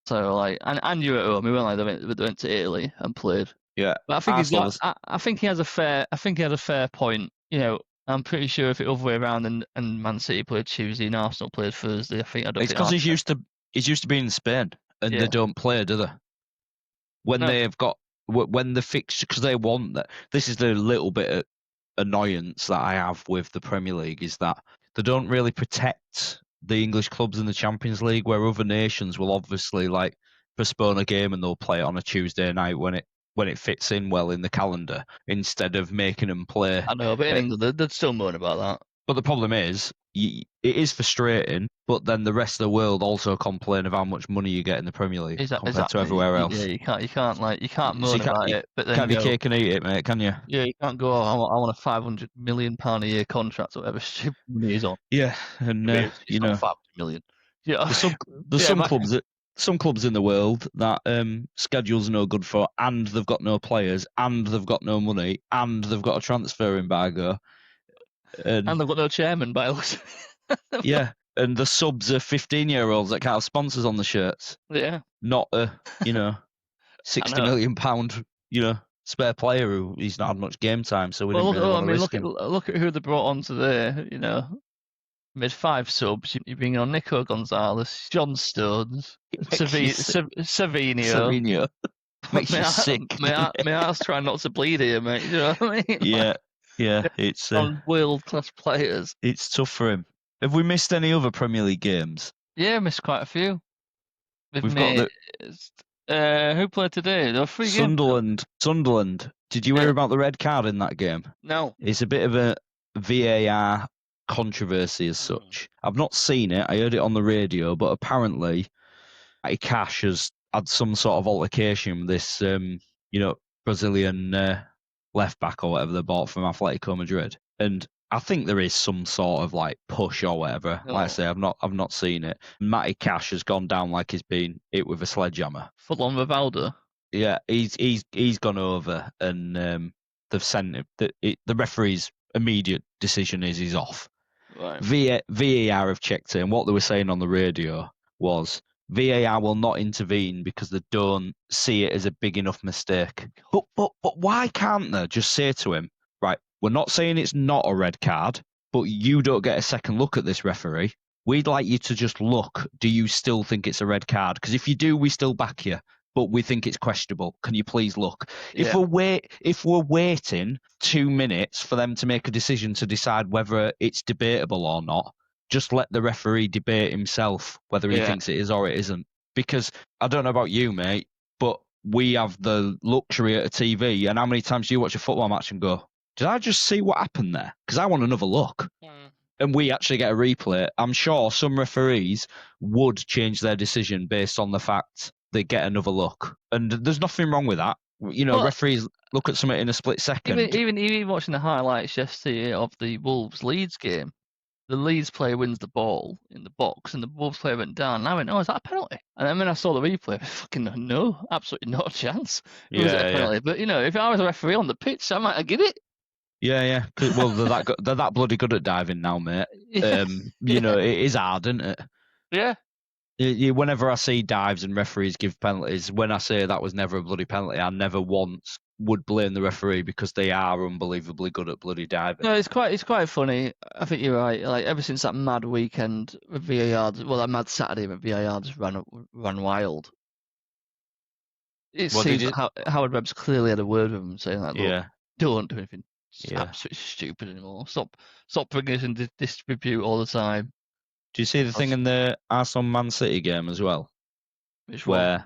Speaker 1: So and you're at home. We went to Italy and played.
Speaker 2: Yeah.
Speaker 1: But I think I think he has a fair point. I'm pretty sure if it other way around and Man City played Tuesday and Arsenal played Thursday, I think I'd have.
Speaker 2: It's because he's used to being in Spain and they don't play, do they? When the fixture, because they want that. This is the little bit of annoyance that I have with the Premier League, is that they don't really protect the English clubs in the Champions League, where other nations will obviously like postpone a game and they'll play it on a Tuesday night when it fits in well in the calendar, instead of making them play.
Speaker 1: I know, but in England they'd still moan about that.
Speaker 2: But the problem is, it is frustrating, but then the rest of the world also complain of how much money you get in the Premier League compared to everywhere else.
Speaker 1: Yeah, you can't moan about it, but then
Speaker 2: can't be cake and eat it, mate, can you?
Speaker 1: Yeah, you can't go. I want a £500 million a year contract or whatever stupid money is on.
Speaker 2: Yeah, and
Speaker 1: it's not 500 million. Yeah,
Speaker 2: there's some clubs in the world that schedule's no good for, and they've got no players, and they've got no money, and they've got a transfer embargo. And
Speaker 1: they've got no chairman, by the looks.
Speaker 2: Yeah, and the subs are 15-year-olds that can't have sponsors on the shirts.
Speaker 1: Yeah.
Speaker 2: Not a, £60 million, spare player who he's not had much game time, so we didn't really want to risk him.
Speaker 1: Look at who they brought on today, Made 5 subs. You bring on Nico Gonzalez, John Stones, Savinho.
Speaker 2: Makes you sick.
Speaker 1: My heart's trying not to bleed here, mate. You know what I mean?
Speaker 2: Yeah. It's
Speaker 1: on world-class players.
Speaker 2: It's tough for him. Have we missed any other Premier League games?
Speaker 1: Yeah, missed quite a few. Who played today? There were 3
Speaker 2: games. Sunderland. Did you hear about the red card in that game?
Speaker 1: No.
Speaker 2: It's a bit of a VAR controversy as such. I've not seen it. I heard it on the radio, but apparently Matty Cash has had some sort of altercation with this, Brazilian left back or whatever they bought from Atletico Madrid, and I think there is some sort of like push or whatever. Like I say, I've not seen it. Matty Cash has gone down like he's been hit with a sledgehammer.
Speaker 1: Full on Rivaldo.
Speaker 2: Yeah, he's gone over, and they've sent him. The referee's immediate decision is he's off.
Speaker 1: Right.
Speaker 2: VAR have checked it, and what they were saying on the radio was VAR will not intervene because they don't see it as a big enough mistake. But why can't they just say to him, right, we're not saying it's not a red card, but you don't get a second look at this, referee. We'd like you to just look. Do you still think it's a red card? Because if you do, we still back you, but we think it's questionable. Can you please look?
Speaker 1: Yeah.
Speaker 2: If we're waiting 2 minutes for them to make a decision to decide whether it's debatable or not, just let the referee debate himself whether he thinks it is or it isn't. Because I don't know about you, mate, but we have the luxury at a TV, and how many times do you watch a football match and go, did I just see what happened there? Because I want another look. And we actually get a replay. I'm sure some referees would change their decision based on the fact they get another look. And there's nothing wrong with that. Referees look at something in a split second.
Speaker 1: Even watching the highlights yesterday of the Wolves-Leeds game, the Leeds player wins the ball in the box and the Wolves player went down. And I went, is that a penalty? And then when I saw the replay, fucking no, absolutely not a chance. It was a penalty. But, if I was a referee on the pitch, I might have given it.
Speaker 2: Yeah. Well, they're that bloody good at diving now, mate. It is hard, isn't it?
Speaker 1: Yeah.
Speaker 2: Whenever I see dives and referees give penalties, when I say that was never a bloody penalty, I never once would blame the referee because they are unbelievably good at bloody diving.
Speaker 1: No, it's quite funny. I think you're right. Like ever since that mad weekend with VAR, well, that mad Saturday with VAR just ran wild. It
Speaker 2: Well, did
Speaker 1: seems
Speaker 2: you?
Speaker 1: like Howard Webb's clearly had a word with him, saying like, "Look,
Speaker 2: Yeah,
Speaker 1: don't do anything
Speaker 2: yeah.
Speaker 1: absolutely stupid anymore. Stop bringing us into distribute all the time."
Speaker 2: Do you see the thing in the Arsenal Man City game as well,
Speaker 1: Which one?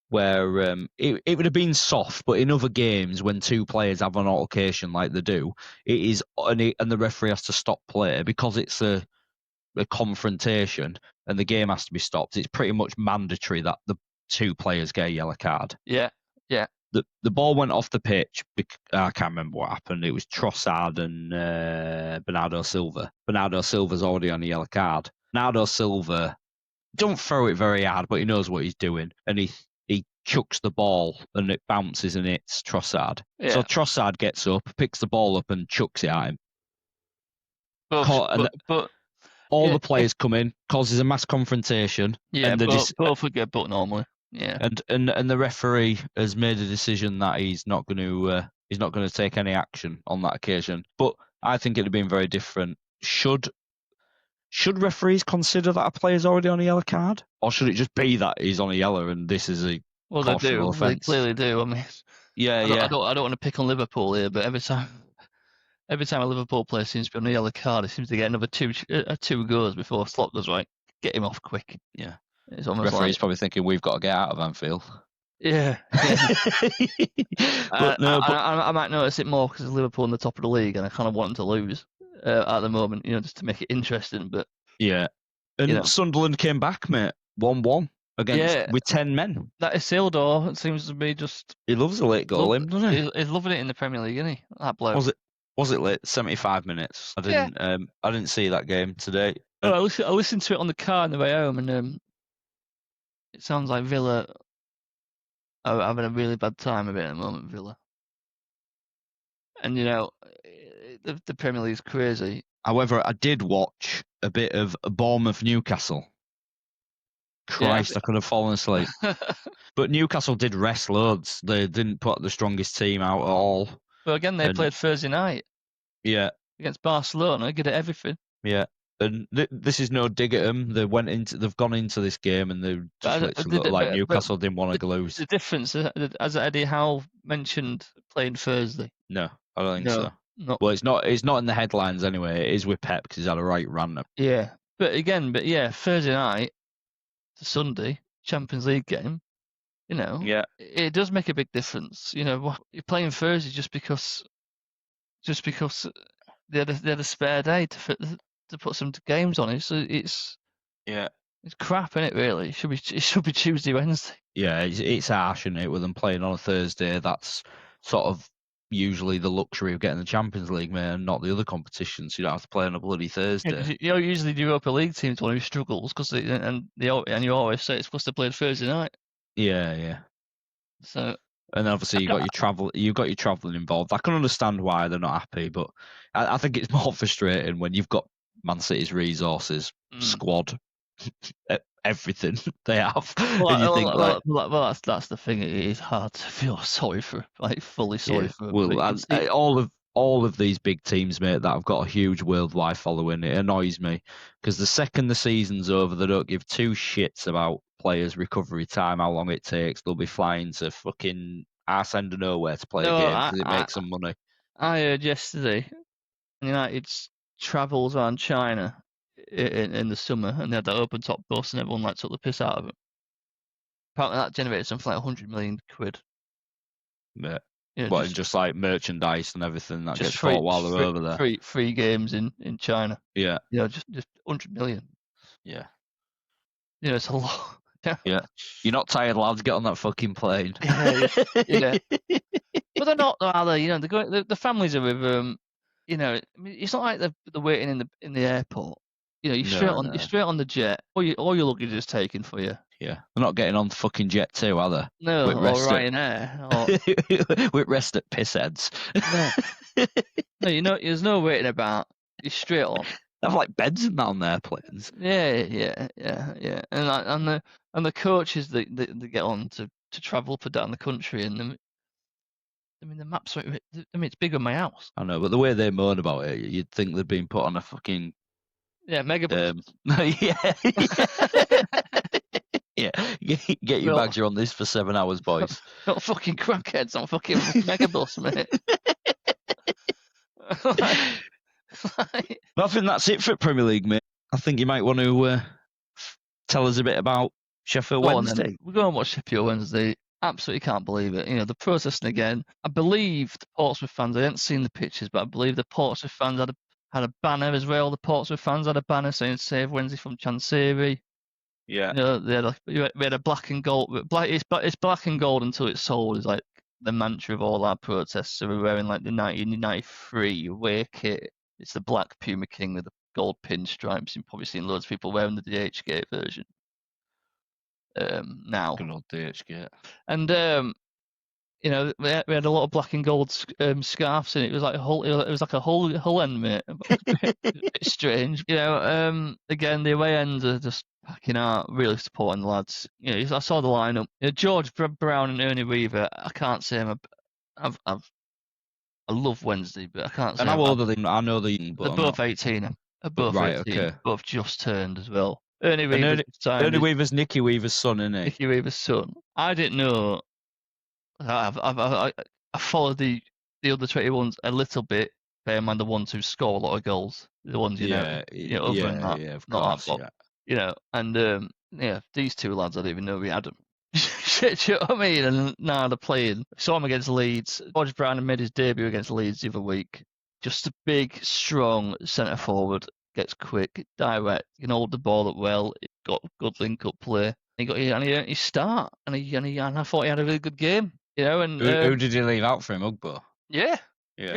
Speaker 2: where it would have been soft, but in other games when two players have an altercation like they do, it is and the referee has to stop play because it's a confrontation and the game has to be stopped. It's pretty much mandatory that the two players get a yellow card.
Speaker 1: Yeah, yeah.
Speaker 2: The ball went off the pitch. I can't remember what happened. It was Trossard and Bernardo Silva. Bernardo Silva's already on a yellow card. Bernardo Silva don't throw it very hard, but he knows what he's doing, and he chucks the ball and it bounces and hits Trossard.
Speaker 1: Yeah.
Speaker 2: So Trossard gets up, picks the ball up, and chucks it at him.
Speaker 1: But
Speaker 2: all the players come in, causes a mass confrontation.
Speaker 1: Yeah,
Speaker 2: and
Speaker 1: both would get booked normally. Yeah,
Speaker 2: and the referee has made a decision that he's not going to take any action on that occasion. But I think it'd have been very different. Should referees consider that a player's already on a yellow card, or should it just be that he's on a yellow and this is a cautionable offence?
Speaker 1: They clearly do. I mean,
Speaker 2: yeah,
Speaker 1: I don't want to pick on Liverpool here, but every time a Liverpool player seems to be on a yellow card, he seems to get another two goes before Slot does right. Get him off quick.
Speaker 2: Yeah.
Speaker 1: It's almost
Speaker 2: referee's
Speaker 1: like,
Speaker 2: probably thinking we've got to get out of Anfield.
Speaker 1: Yeah. I might notice it more because it's Liverpool in the top of the league, and I kind of want them to lose at the moment, just to make it interesting. But
Speaker 2: yeah, and Sunderland came back, mate, 1-1 against with 10 men.
Speaker 1: That Isildur seems to be just.
Speaker 2: He loves a late goal, doesn't he?
Speaker 1: He's loving it in the Premier League, isn't he? That bloke.
Speaker 2: Was it late? 75 minutes. I didn't see that game today.
Speaker 1: I listened to it on the car on the way home, and it sounds like Villa are having a really bad time of it at the moment, Villa. And the Premier League's crazy.
Speaker 2: However, I did watch a bit of Bournemouth Newcastle. Christ, I could have fallen asleep. But Newcastle did rest loads. They didn't put the strongest team out at all.
Speaker 1: But again, they played Thursday night.
Speaker 2: Yeah.
Speaker 1: Against Barcelona, good at everything.
Speaker 2: Yeah. And this is no dig at them. They've gone into this game and they just literally look like Newcastle didn't want to lose.
Speaker 1: The difference, as Eddie Howe mentioned, playing Thursday.
Speaker 2: No, I don't think so.
Speaker 1: No.
Speaker 2: Well, it's not in the headlines anyway. It is with Pep because he's had a right run.
Speaker 1: Yeah, but Thursday night to Sunday Champions League game.
Speaker 2: Yeah,
Speaker 1: it does make a big difference. You're playing Thursday just because they had a spare day to put some games on it. So it's crap, isn't it? Really, it should be Tuesday, Wednesday.
Speaker 2: Yeah, it's harsh, isn't it? With them playing on a Thursday, that's sort of usually the luxury of getting the Champions League, man, and not the other competitions. You don't have to play on a bloody Thursday.
Speaker 1: Yeah, usually the Europa League team's one who struggles because you always say it's supposed to play Thursday night.
Speaker 2: Yeah.
Speaker 1: So.
Speaker 2: And obviously you've got your travelling involved. I can understand why they're not happy, but I think it's more frustrating when you've got Man City's resources, squad, everything they have.
Speaker 1: That's the thing. It is hard to feel sorry for, fully sorry for.
Speaker 2: Well, all of these big teams, mate, that have got a huge worldwide following, it annoys me because the second the season's over, they don't give two shits about players' recovery time, how long it takes. They'll be flying to fucking arse end of nowhere to play a game because it makes them money.
Speaker 1: I heard yesterday United's travels around China in the summer, and they had that open top bus, and everyone took the piss out of it. Apparently, that generated something like 100 million quid.
Speaker 2: Yeah. Just like merchandise and everything that gets bought while they're over there.
Speaker 1: Free games in China.
Speaker 2: Yeah.
Speaker 1: Just 100 million.
Speaker 2: Yeah.
Speaker 1: It's a lot.
Speaker 2: Yeah. You're not tired, lads. Get on that fucking plane.
Speaker 1: Yeah. But they're not, are they? The families are with it's not like they're waiting in the airport. You're straight on the jet. All your luggage is taken for you.
Speaker 2: Yeah, they're not getting on the fucking jet too, are they?
Speaker 1: No, or Ryanair.
Speaker 2: With rest at pissheads.
Speaker 1: No, there's no waiting about. You're straight on.
Speaker 2: have like beds and that on their planes.
Speaker 1: Yeah. And the coaches that get on to travel up and down the country, and the maps are. It's bigger than my house.
Speaker 2: I know, but the way they moan about it, you'd think they'd been put on a fucking
Speaker 1: megabus.
Speaker 2: Yeah. Get your bags. You're on this for 7 hours, boys.
Speaker 1: Not fucking crackheads on fucking megabus, mate.
Speaker 2: But I think that's it for Premier League, mate. I think you might want to tell us a bit about Sheffield Wednesday.
Speaker 1: We're going to watch Sheffield Wednesday. Absolutely can't believe it. The processing again. I believe the Portsmouth fans, I haven't seen the pictures, but I believe the Portsmouth fans had a banner as well. The Portsmouth fans had a banner saying "Save Wednesday from Chancery."
Speaker 2: Yeah.
Speaker 1: We had a black and gold. It's black and gold until it's sold. Is like the mantra of all our protests. So we're wearing like the 1993 away kit. It's the black Puma King with the gold pinstripes. You've probably seen loads of people wearing the DHgate version. Now.
Speaker 2: Good old DHgate.
Speaker 1: And we had a lot of black and gold scarves in it. It was like a whole end, mate. It was a bit strange. Again, the away ends are just packing out, really supporting the lads. I saw the lineup. George Brown and Ernie Weaver. I can't say I love Wednesday, but I can't say.
Speaker 2: And how old are they? I know they're
Speaker 1: both 18. Both right, 18. Okay. Both just turned as well. Ernie
Speaker 2: Weaver's Nicky Weaver's son, isn't he?
Speaker 1: Nicky Weaver's son. I didn't know. I followed the other 21s a little bit. Bear in mind the ones who score a lot of goals. The ones other than that,
Speaker 2: of course,
Speaker 1: and these two lads, I didn't even know we had them. Shit, you know what I mean? And now they're playing. Saw him against Leeds. George Brown made his debut against Leeds the other week. Just a big, strong centre forward. Gets quick, direct. He can hold the ball up well. He got good link-up play. He earned his start, and I thought he had a really good game. And
Speaker 2: who did you leave out for him, Ugbo?
Speaker 1: Yeah. He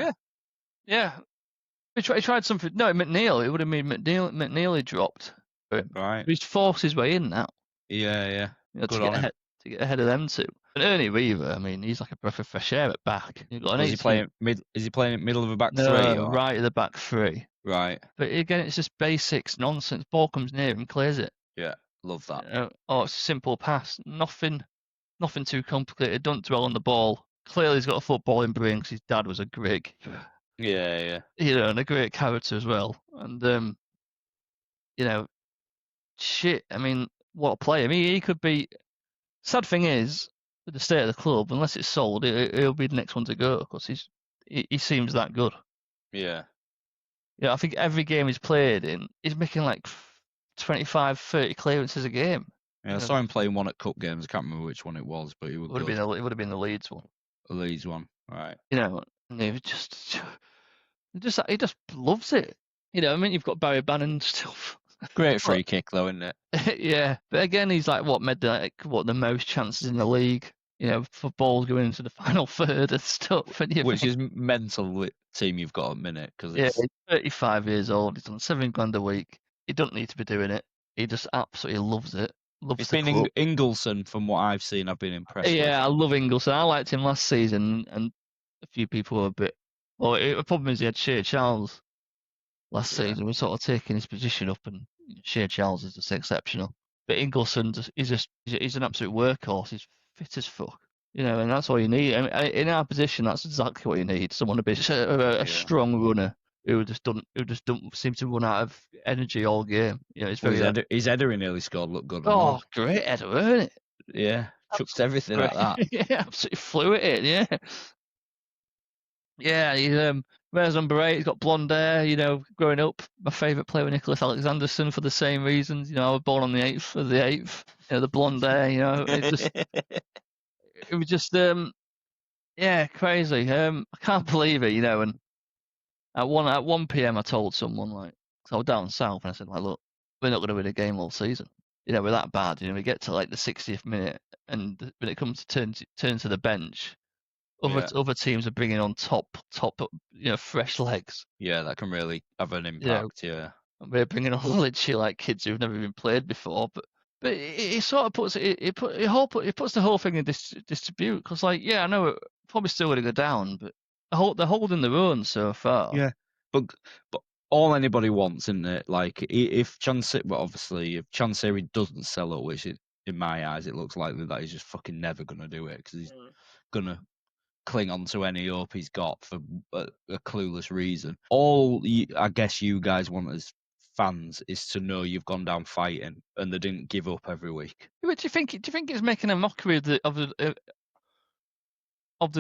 Speaker 1: tried something. No, McNeil. It would have been McNeil he dropped.
Speaker 2: Right.
Speaker 1: He's forced his way in now.
Speaker 2: Yeah.
Speaker 1: To get ahead of them two. And Ernie Weaver, I mean, he's like a breath of fresh air at back.
Speaker 2: Is he playing middle of a back three?
Speaker 1: No, right at the back three.
Speaker 2: Right.
Speaker 1: But again, it's just basics nonsense. Ball comes near him, clears it.
Speaker 2: Yeah, love that.
Speaker 1: It's a simple pass. Nothing too complicated. Don't dwell on the ball. Clearly, he's got a footballing brain because his dad was a Grig.
Speaker 2: Yeah.
Speaker 1: And a great character as well. And shit. I mean, what a player. I mean, he could be. Sad thing is, with the state of the club, unless it's sold, he'll be the next one to go because he seems that good.
Speaker 2: Yeah.
Speaker 1: I think every game he's played in, he's making like 25, 30 clearances a game.
Speaker 2: Yeah, I saw him playing one at cup games. I can't remember which one it was, but it would
Speaker 1: have been the Leeds one.
Speaker 2: The Leeds one, right?
Speaker 1: And he just loves it. I mean, you've got Barry Bannon still.
Speaker 2: Great free kick though, isn't it?
Speaker 1: Yeah, but again, he's like made the most chances in the league. For balls going into the final third and stuff.
Speaker 2: Which is mental team you've got at the minute.
Speaker 1: He's 35 years old. He's on £7,000 a week. He doesn't need to be doing it. He just absolutely loves it.
Speaker 2: It's been Ingleson, from what I've seen. I've been impressed.
Speaker 1: Yeah, I love Ingleson. I liked him last season, and a few people were a bit. Well, the problem is he had Shea Charles last season. We're sort of taking his position up, and Shea Charles is just exceptional. But Ingleson he's an absolute workhorse. He's fit as fuck. And that's all you need. I mean, in our position, that's exactly what you need. Someone to be a strong runner who just don't seem to run out of energy all game. It's very.
Speaker 2: His header nearly scored. Looked good.
Speaker 1: Oh, great header, wasn't it?
Speaker 2: Yeah, chucks everything like that.
Speaker 1: Yeah, absolutely flew at it. Yeah. Yeah, he's wears number 8. He's got blonde hair. Growing up, my favourite player was Nicholas Alexanderson for the same reasons. I was born on the 8th of the 8th. The blonde hair. It was just crazy. I can't believe it. And at 1 p.m. I told someone cause I was down south, and I said look, we're not going to win a game all season. We're that bad. We get to the 60th minute, and when it comes to turn to the bench. Other teams are bringing on top, fresh legs.
Speaker 2: Yeah, that can really have an impact. Yeah,
Speaker 1: and we're bringing on literally kids who've never even played before. But it sort of puts it puts the whole thing in dispute because I know it probably still going to go down, but they're holding their own so far.
Speaker 2: Yeah, but all anybody wants, isn't it? Like if obviously if Chansiri doesn't sell up, which in my eyes it looks likely that he's just fucking never gonna do it because he's gonna cling on to any hope he's got for a clueless reason. I guess you guys want as fans is to know you've gone down fighting and they didn't give up every week.
Speaker 1: But do you think it's making a mockery of the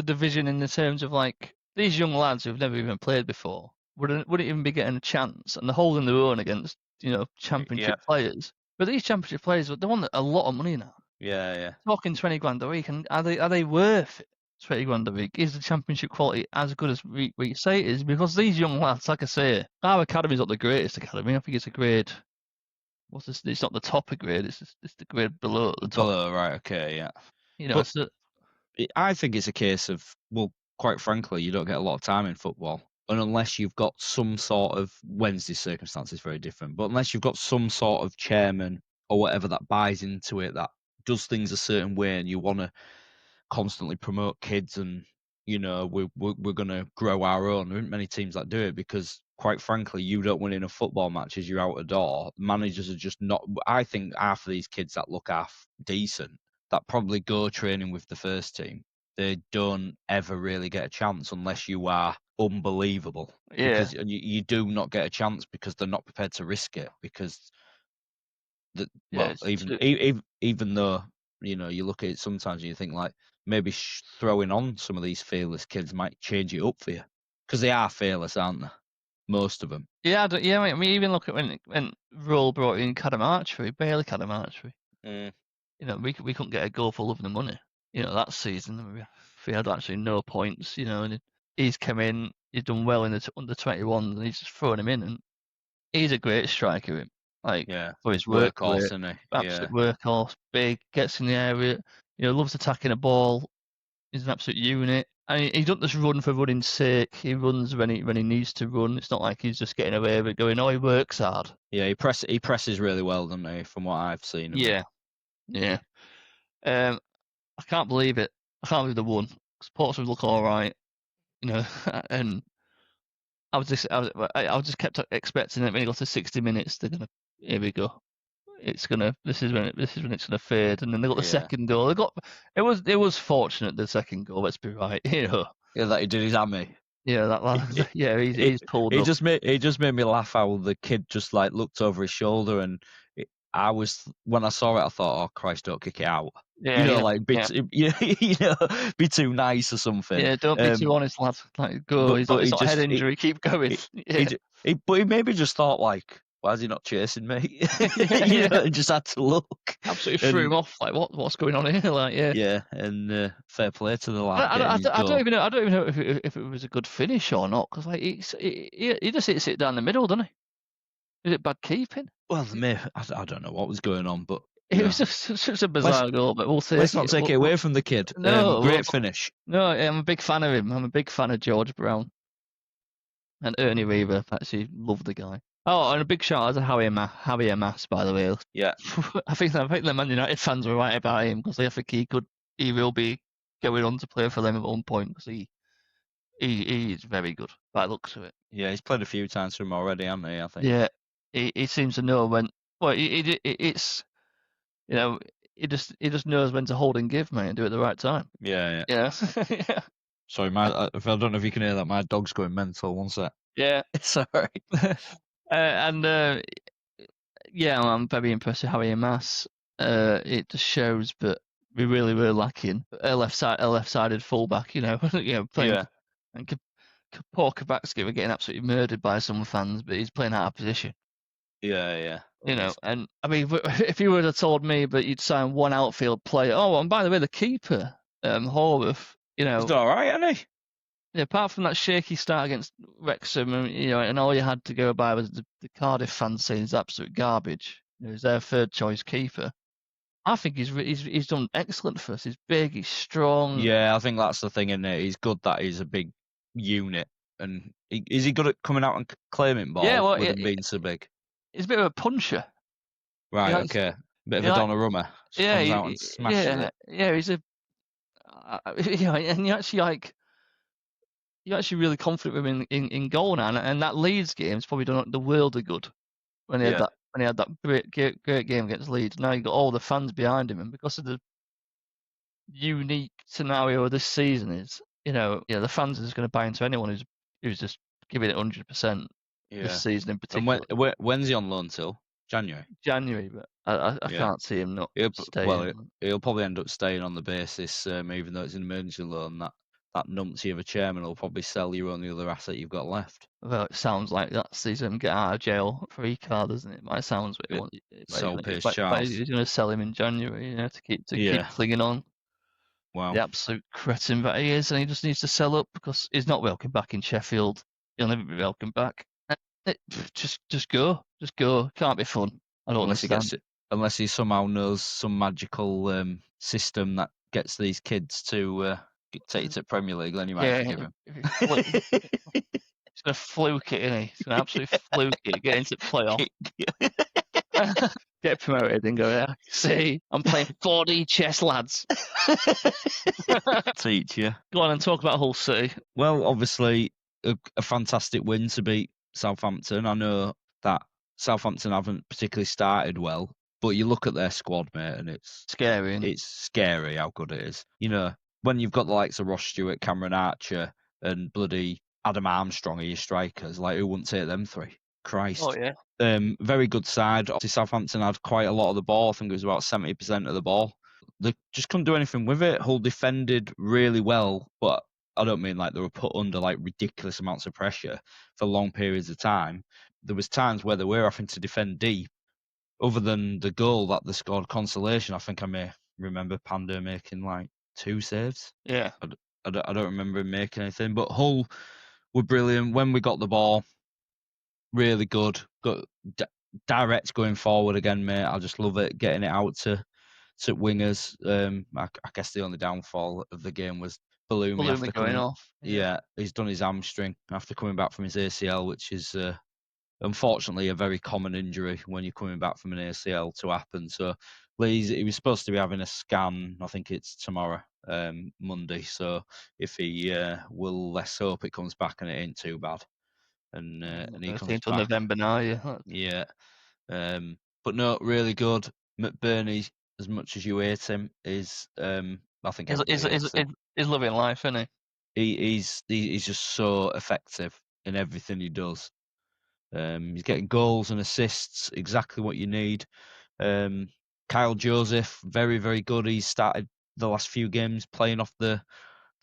Speaker 1: division in the terms of like these young lads who've never even played before wouldn't even be getting a chance, and they're holding their own against championship players. But these championship players, they want a lot of money now.
Speaker 2: Yeah.
Speaker 1: Talking 20 grand a week, and are they worth 20 grand a week? Is the championship quality as good as we say it is? Because these young lads, like I say, our academy's not the greatest academy. I think it's a grade. What's this? It's not the top of grade. It's the grade below the top.
Speaker 2: Below, right? Okay, yeah.
Speaker 1: But
Speaker 2: I think it's a case of, well, quite frankly, you don't get a lot of time in football. And unless you've got some sort of Wednesday circumstance is very different. But unless you've got some sort of chairman or whatever that buys into it, that does things a certain way, and you want to constantly promote kids, and we're going to grow our own. There aren't many teams that do it because, quite frankly, you don't win enough football matches. You're out the door. Managers are just not. I think half of these kids that look half decent, that probably go training with the first team, they don't ever really get a chance unless you are unbelievable.
Speaker 1: yeah,
Speaker 2: Because you do not get a chance because they're not prepared to risk it. Because even though you look at it sometimes and you think like maybe throwing on some of these fearless kids might change it up for you because they are fearless, aren't they? Most of them.
Speaker 1: Yeah, I mean, even look at when Roll brought in Cadamartri, Bailey Cadamartri. We couldn't get a goal for loving the money. That season we had actually no points. And he's come in, he's done well in the under 21s, and he's just thrown him in, and he's a great striker. For his work
Speaker 2: Workhorse,
Speaker 1: rate,
Speaker 2: isn't he?
Speaker 1: absolute workhorse, big, gets in the area. Loves attacking a ball. He's an absolute unit. I mean, he doesn't just run for running's sake. He runs when he needs to run. It's not like he's just getting away with it going, he works hard.
Speaker 2: Yeah, he presses really well, doesn't he, from what I've seen of him.
Speaker 1: Yeah. I can't believe it. I can't believe they won. Portsmouth look all right, and I was just kept expecting that when it got to 60 minutes, they're gonna, here we go. This is when it's gonna fade, and then they got the second goal. It was fortunate the second goal. Let's be right,
Speaker 2: Yeah, that he did his hammy.
Speaker 1: Yeah, that lad. Yeah, he's pulled up.
Speaker 2: It just made me laugh how the kid just like looked over his shoulder, and when I saw it, I thought, oh Christ, don't kick it out.
Speaker 1: Yeah,
Speaker 2: be too nice or something.
Speaker 1: Yeah, don't be too honest, lad. Like, go. It's not a head injury. Keep going.
Speaker 2: But he maybe just thought like, why is he not chasing me? Just had to look.
Speaker 1: Absolutely threw him off. Like, what's going on here? Like, yeah.
Speaker 2: Yeah, and fair play to the lad.
Speaker 1: I don't even know. I don't even know if it was a good finish or not. Because like he just hits it down the middle, doesn't he? Is it bad keeping?
Speaker 2: Well, I don't know what was going on, but
Speaker 1: it was just such a bizarre goal. But we'll say
Speaker 2: let's not take it away from the kid.
Speaker 1: No,
Speaker 2: great finish.
Speaker 1: No, I'm a big fan of him. I'm a big fan of George Brown and Ernie Reaver. Actually, love the guy. Oh, and a big shout out to Javier Mas, by the way.
Speaker 2: Yeah,
Speaker 1: I think the Man United fans were right about him because I think he will be going on to play for them at one point because he is very good by the looks of it.
Speaker 2: Yeah, he's played a few times for him already, hasn't he? I think.
Speaker 1: Yeah, he seems to know when. Well, it's he just knows when to hold and give, mate, and do it at the right time.
Speaker 2: Yeah.
Speaker 1: Yeah.
Speaker 2: Sorry, I don't know if you can hear that. My dog's going mental. One sec.
Speaker 1: Yeah.
Speaker 2: Sorry.
Speaker 1: I'm very impressed with Javier Mas. It just shows that we really were lacking a left-sided fullback. Playing.
Speaker 2: Yeah.
Speaker 1: And poor Kabakski were getting absolutely murdered by some fans, but he's playing out of position.
Speaker 2: Yeah.
Speaker 1: And I mean, if you would have told me that you'd sign one outfield player, and by the way, the keeper, Horvath,
Speaker 2: he's all right, isn't he?
Speaker 1: Yeah, apart from that shaky start against Wrexham, and all you had to go by was the Cardiff fans saying he's absolute garbage. He's their third choice keeper. I think he's done excellent for us. He's big, he's strong.
Speaker 2: Yeah, I think that's the thing, isn't it? He's good that he's a big unit, and is he good at coming out and claiming ball?
Speaker 1: Yeah,
Speaker 2: with him being so big.
Speaker 1: He's a bit of a puncher.
Speaker 2: Right. Okay. Bit of a Donnarumma.
Speaker 1: Yeah.
Speaker 2: Comes out and smashes it.
Speaker 1: Yeah. He's a. And you actually like. you're actually really confident with him in goal now, and that Leeds game's probably done the world of good when he had that great game against Leeds. Now you've got all the fans behind him, and because of the unique scenario of this season is, the fans are just going to buy into anyone who's just giving it 100% this season in
Speaker 2: And
Speaker 1: particular.
Speaker 2: when's he on loan till? January?
Speaker 1: January, but I can't see him not staying.
Speaker 2: He'll probably end up staying on the basis, even though it's an emergency loan, that numpty of a chairman will probably sell you on the other asset you've got left.
Speaker 1: Well, it sounds like that season get out of jail free card, doesn't it? It might sound what he wants.
Speaker 2: So Pierce
Speaker 1: But
Speaker 2: Charles.
Speaker 1: he's going to sell him in January, to keep clinging on.
Speaker 2: Wow.
Speaker 1: The absolute cretin that he is, and he just needs to sell up because he's not welcome back in Sheffield. He'll never be welcome back. Just go. Can't be fun. I don't understand.
Speaker 2: Unless he somehow knows some magical system that gets these kids to take it to Premier League, then you might forgive him.
Speaker 1: He's going to fluke it, isn't he? He's going to absolutely fluke it, get into playoff. Get promoted and go, yeah, see, I'm playing 4D chess, lads.
Speaker 2: Teach you.
Speaker 1: Go on and talk about Hull City.
Speaker 2: Well, obviously, a fantastic win to beat Southampton. I know that Southampton haven't particularly started well, but you look at their squad, mate, and it's
Speaker 1: scary.
Speaker 2: It's scary how good it is. When you've got the likes of Ross Stewart, Cameron Archer, and bloody Adam Armstrong are your strikers, like who wouldn't take them three? Christ.
Speaker 1: Oh, yeah.
Speaker 2: Very good side. Obviously, Southampton had quite a lot of the ball. I think it was about 70% of the ball. They just couldn't do anything with it. Hull defended really well, but I don't mean like they were put under like ridiculous amounts of pressure for long periods of time. There was times where they were having to defend deep. Other than the goal that they scored consolation, I think I may remember Panda making like 2 saves.
Speaker 1: Yeah.
Speaker 2: I don't remember him making anything, but Hull were brilliant when we got the ball. Really good. Got direct going forward again, mate. I just love it, getting it out to wingers. I guess the only downfall of the game was Bellumi after
Speaker 1: going off.
Speaker 2: Yeah, he's done his hamstring after coming back from his ACL, which is unfortunately a very common injury when you're coming back from an ACL to happen. So he was supposed to be having a scan. I think it's tomorrow, Monday. So if he will, let's hope it comes back and it ain't too bad. And he comes back.
Speaker 1: November now, yeah.
Speaker 2: Yeah. But no, really good. McBurney, as much as you hate him, is I think
Speaker 1: he's loving life, isn't he?
Speaker 2: He's just so effective in everything he does. He's getting goals and assists, exactly what you need. Kyle Joseph, very, very good. He's started the last few games playing off the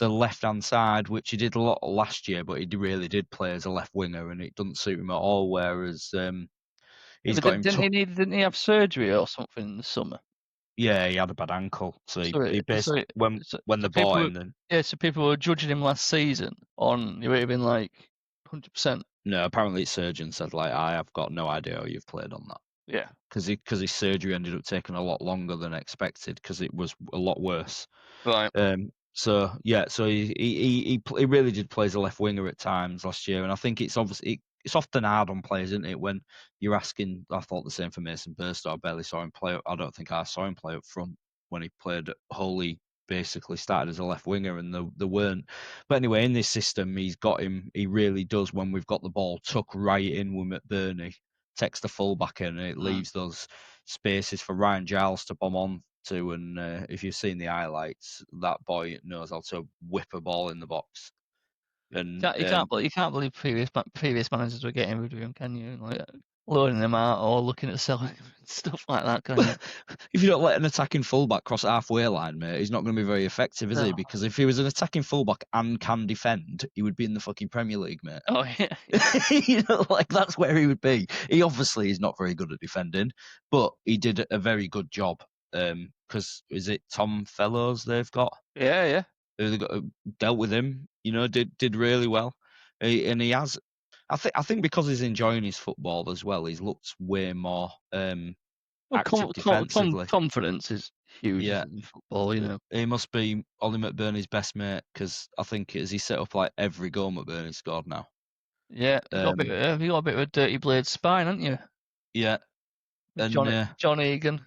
Speaker 2: left-hand side, which he did a lot last year, but he really did play as a left winger, and it doesn't suit him at all. Whereas
Speaker 1: didn't he have surgery or something in the summer?
Speaker 2: Yeah, he had a bad ankle, so he basically when they bought him, then
Speaker 1: so people were judging him last season on he would have been like 100%.
Speaker 2: No, apparently his surgeon said like I have got no idea how you've played on that.
Speaker 1: Yeah,
Speaker 2: because his surgery ended up taking a lot longer than expected because it was a lot worse.
Speaker 1: Right.
Speaker 2: So he really did play as a left winger at times last year, and I think it's obviously it's often hard on players, isn't it? When you're asking, I thought the same for Mason Burstow. I barely saw him play. I don't think I saw him play up front when he played at Hull. He basically started as a left winger, and they weren't. But anyway, in this system, he's got him. He really does. When we've got the ball, tuck right in with McBurney, takes the fullback in, and it leaves those spaces for Ryan Giles to bomb on to. And if you've seen the highlights, that boy knows how to whip a ball in the box. And
Speaker 1: you can't believe previous managers were getting rid of him, can you? Like loading them out or looking at selling stuff like that, can you?
Speaker 2: If you don't let an attacking fullback cross halfway line, mate, he's not going to be very effective, is he? Because if he was an attacking fullback and can defend, he would be in the fucking Premier League, mate.
Speaker 1: Oh yeah.
Speaker 2: That's where he would be. He obviously is not very good at defending, but he did a very good job. Because is it Tom Fellows they've got?
Speaker 1: Yeah.
Speaker 2: They got dealt with him, did really well, and he has. I think because he's enjoying his football as well, he's looked way more active defensively.
Speaker 1: Confidence is huge in football,
Speaker 2: He must be Ollie McBurney's best mate because I think he set up like every goal McBurney scored now.
Speaker 1: Yeah, you got a bit of a dirty blade spine, haven't you?
Speaker 2: Yeah, and
Speaker 1: John Egan.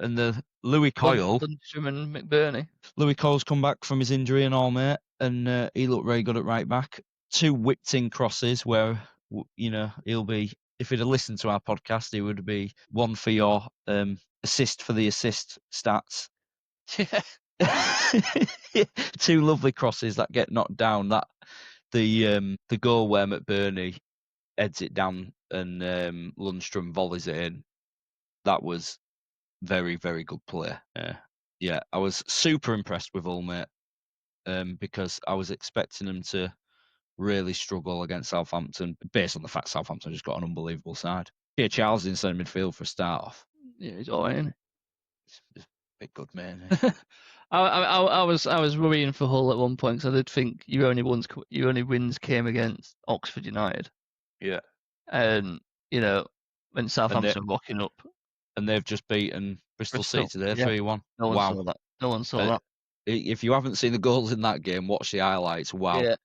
Speaker 2: And the Louis Coyle.
Speaker 1: Lundstrom and McBurney.
Speaker 2: Louis Coyle's come back from his injury and all, mate. and he looked very good at right back. 2 whipped-in crosses where, he'll be. If he'd have listened to our podcast, he would be one for your assist for the assist stats.
Speaker 1: Yeah.
Speaker 2: 2 lovely crosses that get knocked down. That the goal where McBurney heads it down and Lundstrom volleys it in. That was very, very good play. Yeah, I was super impressed with Hull, mate, because I was expecting them to really struggle against Southampton based on the fact Southampton just got an unbelievable side. Yeah, Charles in centre midfield for a start off.
Speaker 1: Yeah, he's all right, isn't
Speaker 2: It's a bit good, man.
Speaker 1: he? I was worrying for Hull at one point because I did think your only wins came against Oxford United,
Speaker 2: Yeah,
Speaker 1: and when Southampton were rocking up.
Speaker 2: and they've just beaten Bristol City today, 3-1.
Speaker 1: No one
Speaker 2: Wow.
Speaker 1: saw that. No one saw that.
Speaker 2: If you haven't seen the goals in that game, watch the highlights. Wow.
Speaker 1: Yeah.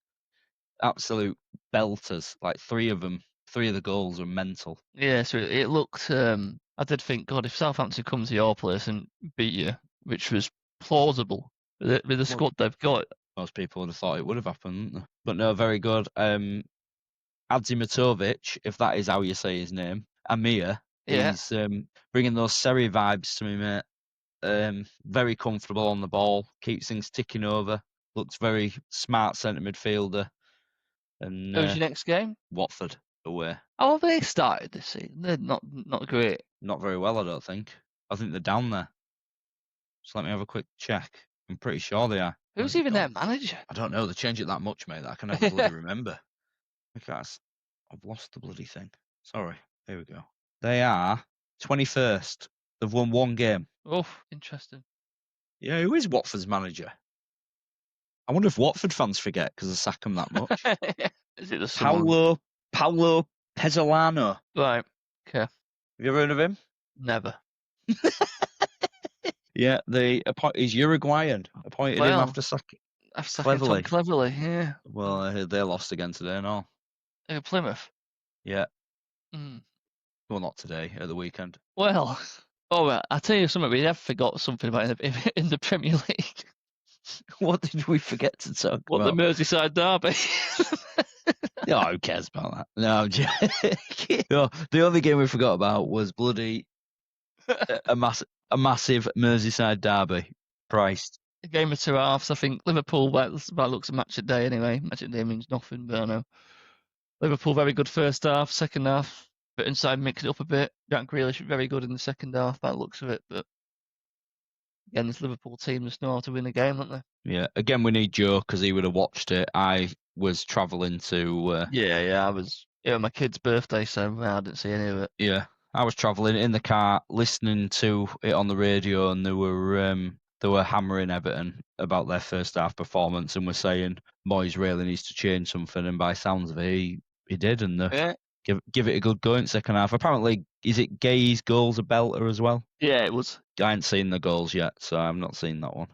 Speaker 2: Absolute belters. Like 3 of the goals are mental.
Speaker 1: Yeah, so it looked. I did think, God, if Southampton come to your place and beat you, which was plausible with the squad they've got.
Speaker 2: Most people would have thought it would have happened, wouldn't they? But no, very good. Adzimatovic, if that is how you say his name, Amir, he's bringing those Seri vibes to me, mate. Very comfortable on the ball, keeps things ticking over, looks very smart centre midfielder. And
Speaker 1: Who's your next game?
Speaker 2: Watford away.
Speaker 1: How have they started this season? They're not great.
Speaker 2: Not very well, I don't think. I think they're down there. Just let me have a quick check. I'm pretty sure they are.
Speaker 1: Who's even their manager?
Speaker 2: I don't know. They change it that much, mate, that I can never bloody remember. Because I've lost the bloody thing. Sorry. Here we go. They are 21st. They've won 1 game.
Speaker 1: Oh, interesting.
Speaker 2: Yeah, who is Watford's manager? I wonder if Watford fans forget because they sack them that much.
Speaker 1: Is it the
Speaker 2: Paolo Pezzolano.
Speaker 1: Right. Okay.
Speaker 2: Have you ever heard of him?
Speaker 1: Never.
Speaker 2: Yeah, he's Uruguayan. Appointed him after sacking.
Speaker 1: Cleverly, yeah.
Speaker 2: Well, they lost again today and all.
Speaker 1: Plymouth.
Speaker 2: Yeah.
Speaker 1: Mm.
Speaker 2: Well, not today, at the weekend.
Speaker 1: Well, I tell you something. We have forgot something about in the Premier League.
Speaker 2: What did we forget to talk about?
Speaker 1: The Merseyside derby.
Speaker 2: No, who cares about that? No, I'm joking. No, the only game we forgot about was bloody a massive Merseyside derby. Christ.
Speaker 1: A game of 2 halves. I think Liverpool, by looks of match of day anyway. Match of day means nothing, but I know. Liverpool very good first half, second half, but inside mixed it up a bit. Jack Grealish very good in the second half by the looks of it, but again, this Liverpool team just know how to win a game, don't they?
Speaker 2: Yeah, again, we need Joe because he would have watched it. I was travelling to...
Speaker 1: I was... my kid's birthday, so I didn't see any of it.
Speaker 2: Yeah, I was travelling in the car, listening to it on the radio, and they were hammering Everton about their first half performance and were saying Moyes really needs to change something, and by sounds of it, he did, and give it a good go in second half. Apparently, is it Gay's goals a belter as well?
Speaker 1: Yeah, it was.
Speaker 2: I ain't seen the goals yet, so I've not seen that one.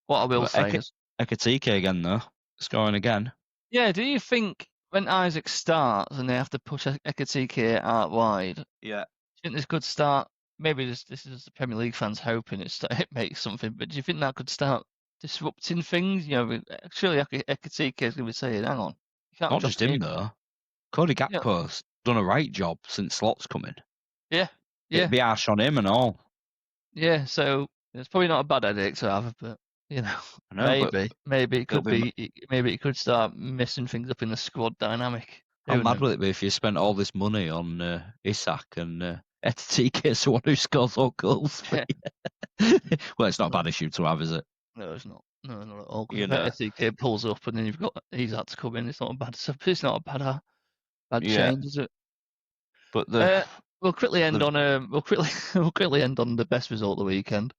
Speaker 1: What I will say is...
Speaker 2: Ekitike again, though. Scoring again.
Speaker 1: Yeah, do you think when Isaac starts and they have to push Ekitike out wide,
Speaker 2: yeah,
Speaker 1: do you think this could start... Maybe this is the Premier League fans hoping it makes something, but do you think that could start disrupting things? Surely Ekitike is going to be saying, hang on.
Speaker 2: Not just him, though. Cody Gakpo's done a right job since Slot's come in.
Speaker 1: Yeah.
Speaker 2: It'd be harsh on him and all.
Speaker 1: Yeah, so it's probably not a bad headache to have, but maybe it could be. Maybe it could start messing things up in the squad dynamic.
Speaker 2: How mad would it be if you spent all this money on Isak and Ekitike is the one who scores all goals? Yeah. Well, it's not a bad issue to have, is it?
Speaker 1: No, it's not. No, not at all. Ekitike pulls up and then he's had to come in. It's not a bad. It's not a bad change, is it?
Speaker 2: But
Speaker 1: we'll quickly end on the best result of the weekend.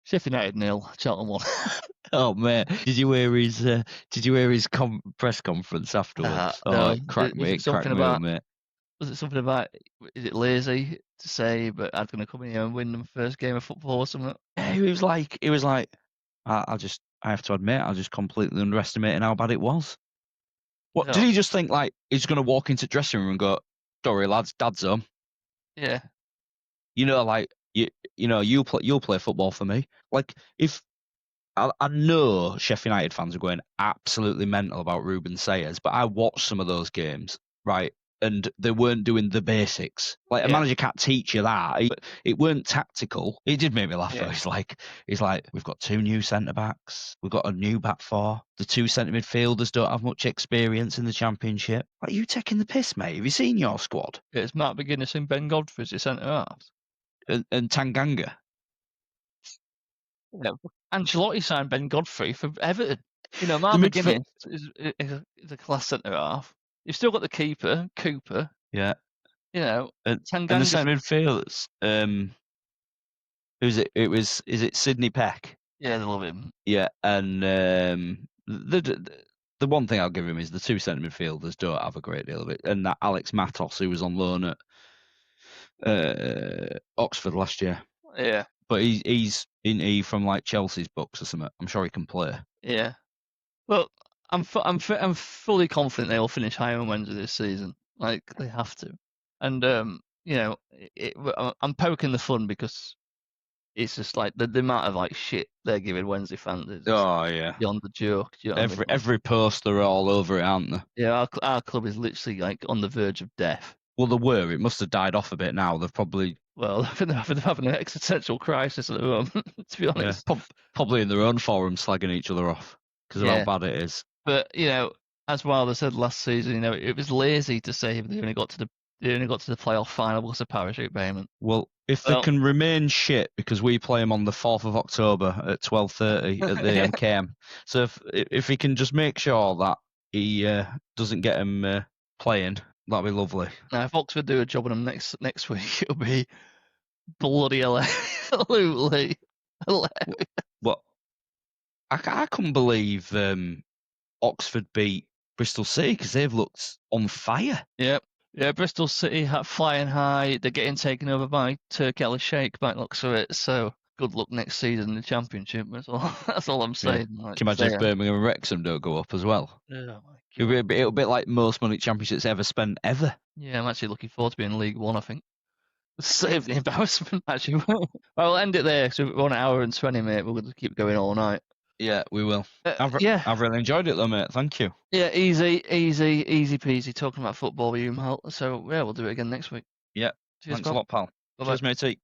Speaker 1: Sheffield United 0, Charlton 1.
Speaker 2: Oh man, did you hear his press conference afterwards?
Speaker 1: No,
Speaker 2: it cracked me up, mate.
Speaker 1: Was it something about, is it lazy to say, but I'm going to come in here and win the first game of football or something?
Speaker 2: Yeah, he was like, I have to admit, I just completely underestimated how bad it was. What did he just think? Like he's going to walk into the dressing room and go, "Sorry, lads, Dad's home."
Speaker 1: Yeah.
Speaker 2: You'll play football for me. Like if I know Sheffield United fans are going absolutely mental about Ruben Sayers, but I watched some of those games, right? And they weren't doing the basics. Like, a
Speaker 1: Yeah.
Speaker 2: manager can't teach you that. It weren't tactical. It did make me laugh, though.
Speaker 1: Yeah.
Speaker 2: He's like, we've got 2 new centre-backs. We've got a new back 4. The 2 centre midfielders don't have much experience in the Championship. Are you taking the piss, mate? Have you seen your squad?
Speaker 1: It's Matt McGuinness and Ben Godfrey as your centre halves.
Speaker 2: And Tanganga.
Speaker 1: Yeah. Ancelotti signed Ben Godfrey for Everton. You know, Matt
Speaker 2: The
Speaker 1: McGuinness is a class centre half. You've still got the keeper, Cooper.
Speaker 2: Yeah.
Speaker 1: You know,
Speaker 2: And the
Speaker 1: Tanganga.
Speaker 2: centre midfielders. Who's it? Is it Sidney Peck?
Speaker 1: Yeah, they love him.
Speaker 2: Yeah, and the one thing I'll give him is the 2 centre midfielders don't have a great deal of it, and that Alex Matos, who was on loan at Oxford last year,
Speaker 1: Yeah.
Speaker 2: but he's from like Chelsea's books or something. I'm sure he can play.
Speaker 1: Yeah. Well, I'm fully confident they'll finish higher on Wednesday this season. Like, they have to. And you know, I'm poking the fun because it's just like the amount of like shit they're giving Wednesday fans is
Speaker 2: Oh yeah,
Speaker 1: beyond the joke. Do you know what I mean?
Speaker 2: every post they're all over it, aren't they?
Speaker 1: Yeah, our club is literally like on the verge of death.
Speaker 2: Well, they were. It must have died off a bit now. They've probably
Speaker 1: Well, they're having an existential crisis at the moment, to be honest.
Speaker 2: probably in their own forum slagging each other off because of how bad it is.
Speaker 1: But you know, as Wilder said last season, you know, it was lazy to say they only got to the playoff final because of parachute payment.
Speaker 2: Well, if they can remain shit because we play them on the 4th of October at 12:30 at the MKM. So if he can just make sure that he doesn't get him playing, that'd be lovely.
Speaker 1: Now, if Oxford do a job on them next week, it'll be bloody absolutely hilarious.
Speaker 2: Well, I couldn't believe Oxford beat Bristol City because they've looked on fire.
Speaker 1: Yep. Yeah, Bristol City flying high. They're getting taken over by Turk El Sheikh by the looks of it. So good luck next season in the Championship. That's all I'm saying.
Speaker 2: Yeah.
Speaker 1: Like,
Speaker 2: Can you imagine if Birmingham and Wrexham don't go up as well?
Speaker 1: Oh
Speaker 2: It'll be like most money Championships ever spent ever.
Speaker 1: Yeah, I'm actually looking forward to being in League One, I think. Save the embarrassment, actually. Well, we'll end it there because we're on 1 hour and 20, mate. We're going to keep going all night.
Speaker 2: Yeah, we will. I've really enjoyed it though, mate. Thank you.
Speaker 1: Yeah, easy peasy talking about football with you, Mal. So, yeah, we'll do it again next week.
Speaker 2: Yeah.
Speaker 1: Cheers,
Speaker 2: Thanks a lot, pal.
Speaker 1: Bye-bye.
Speaker 2: Cheers, matey.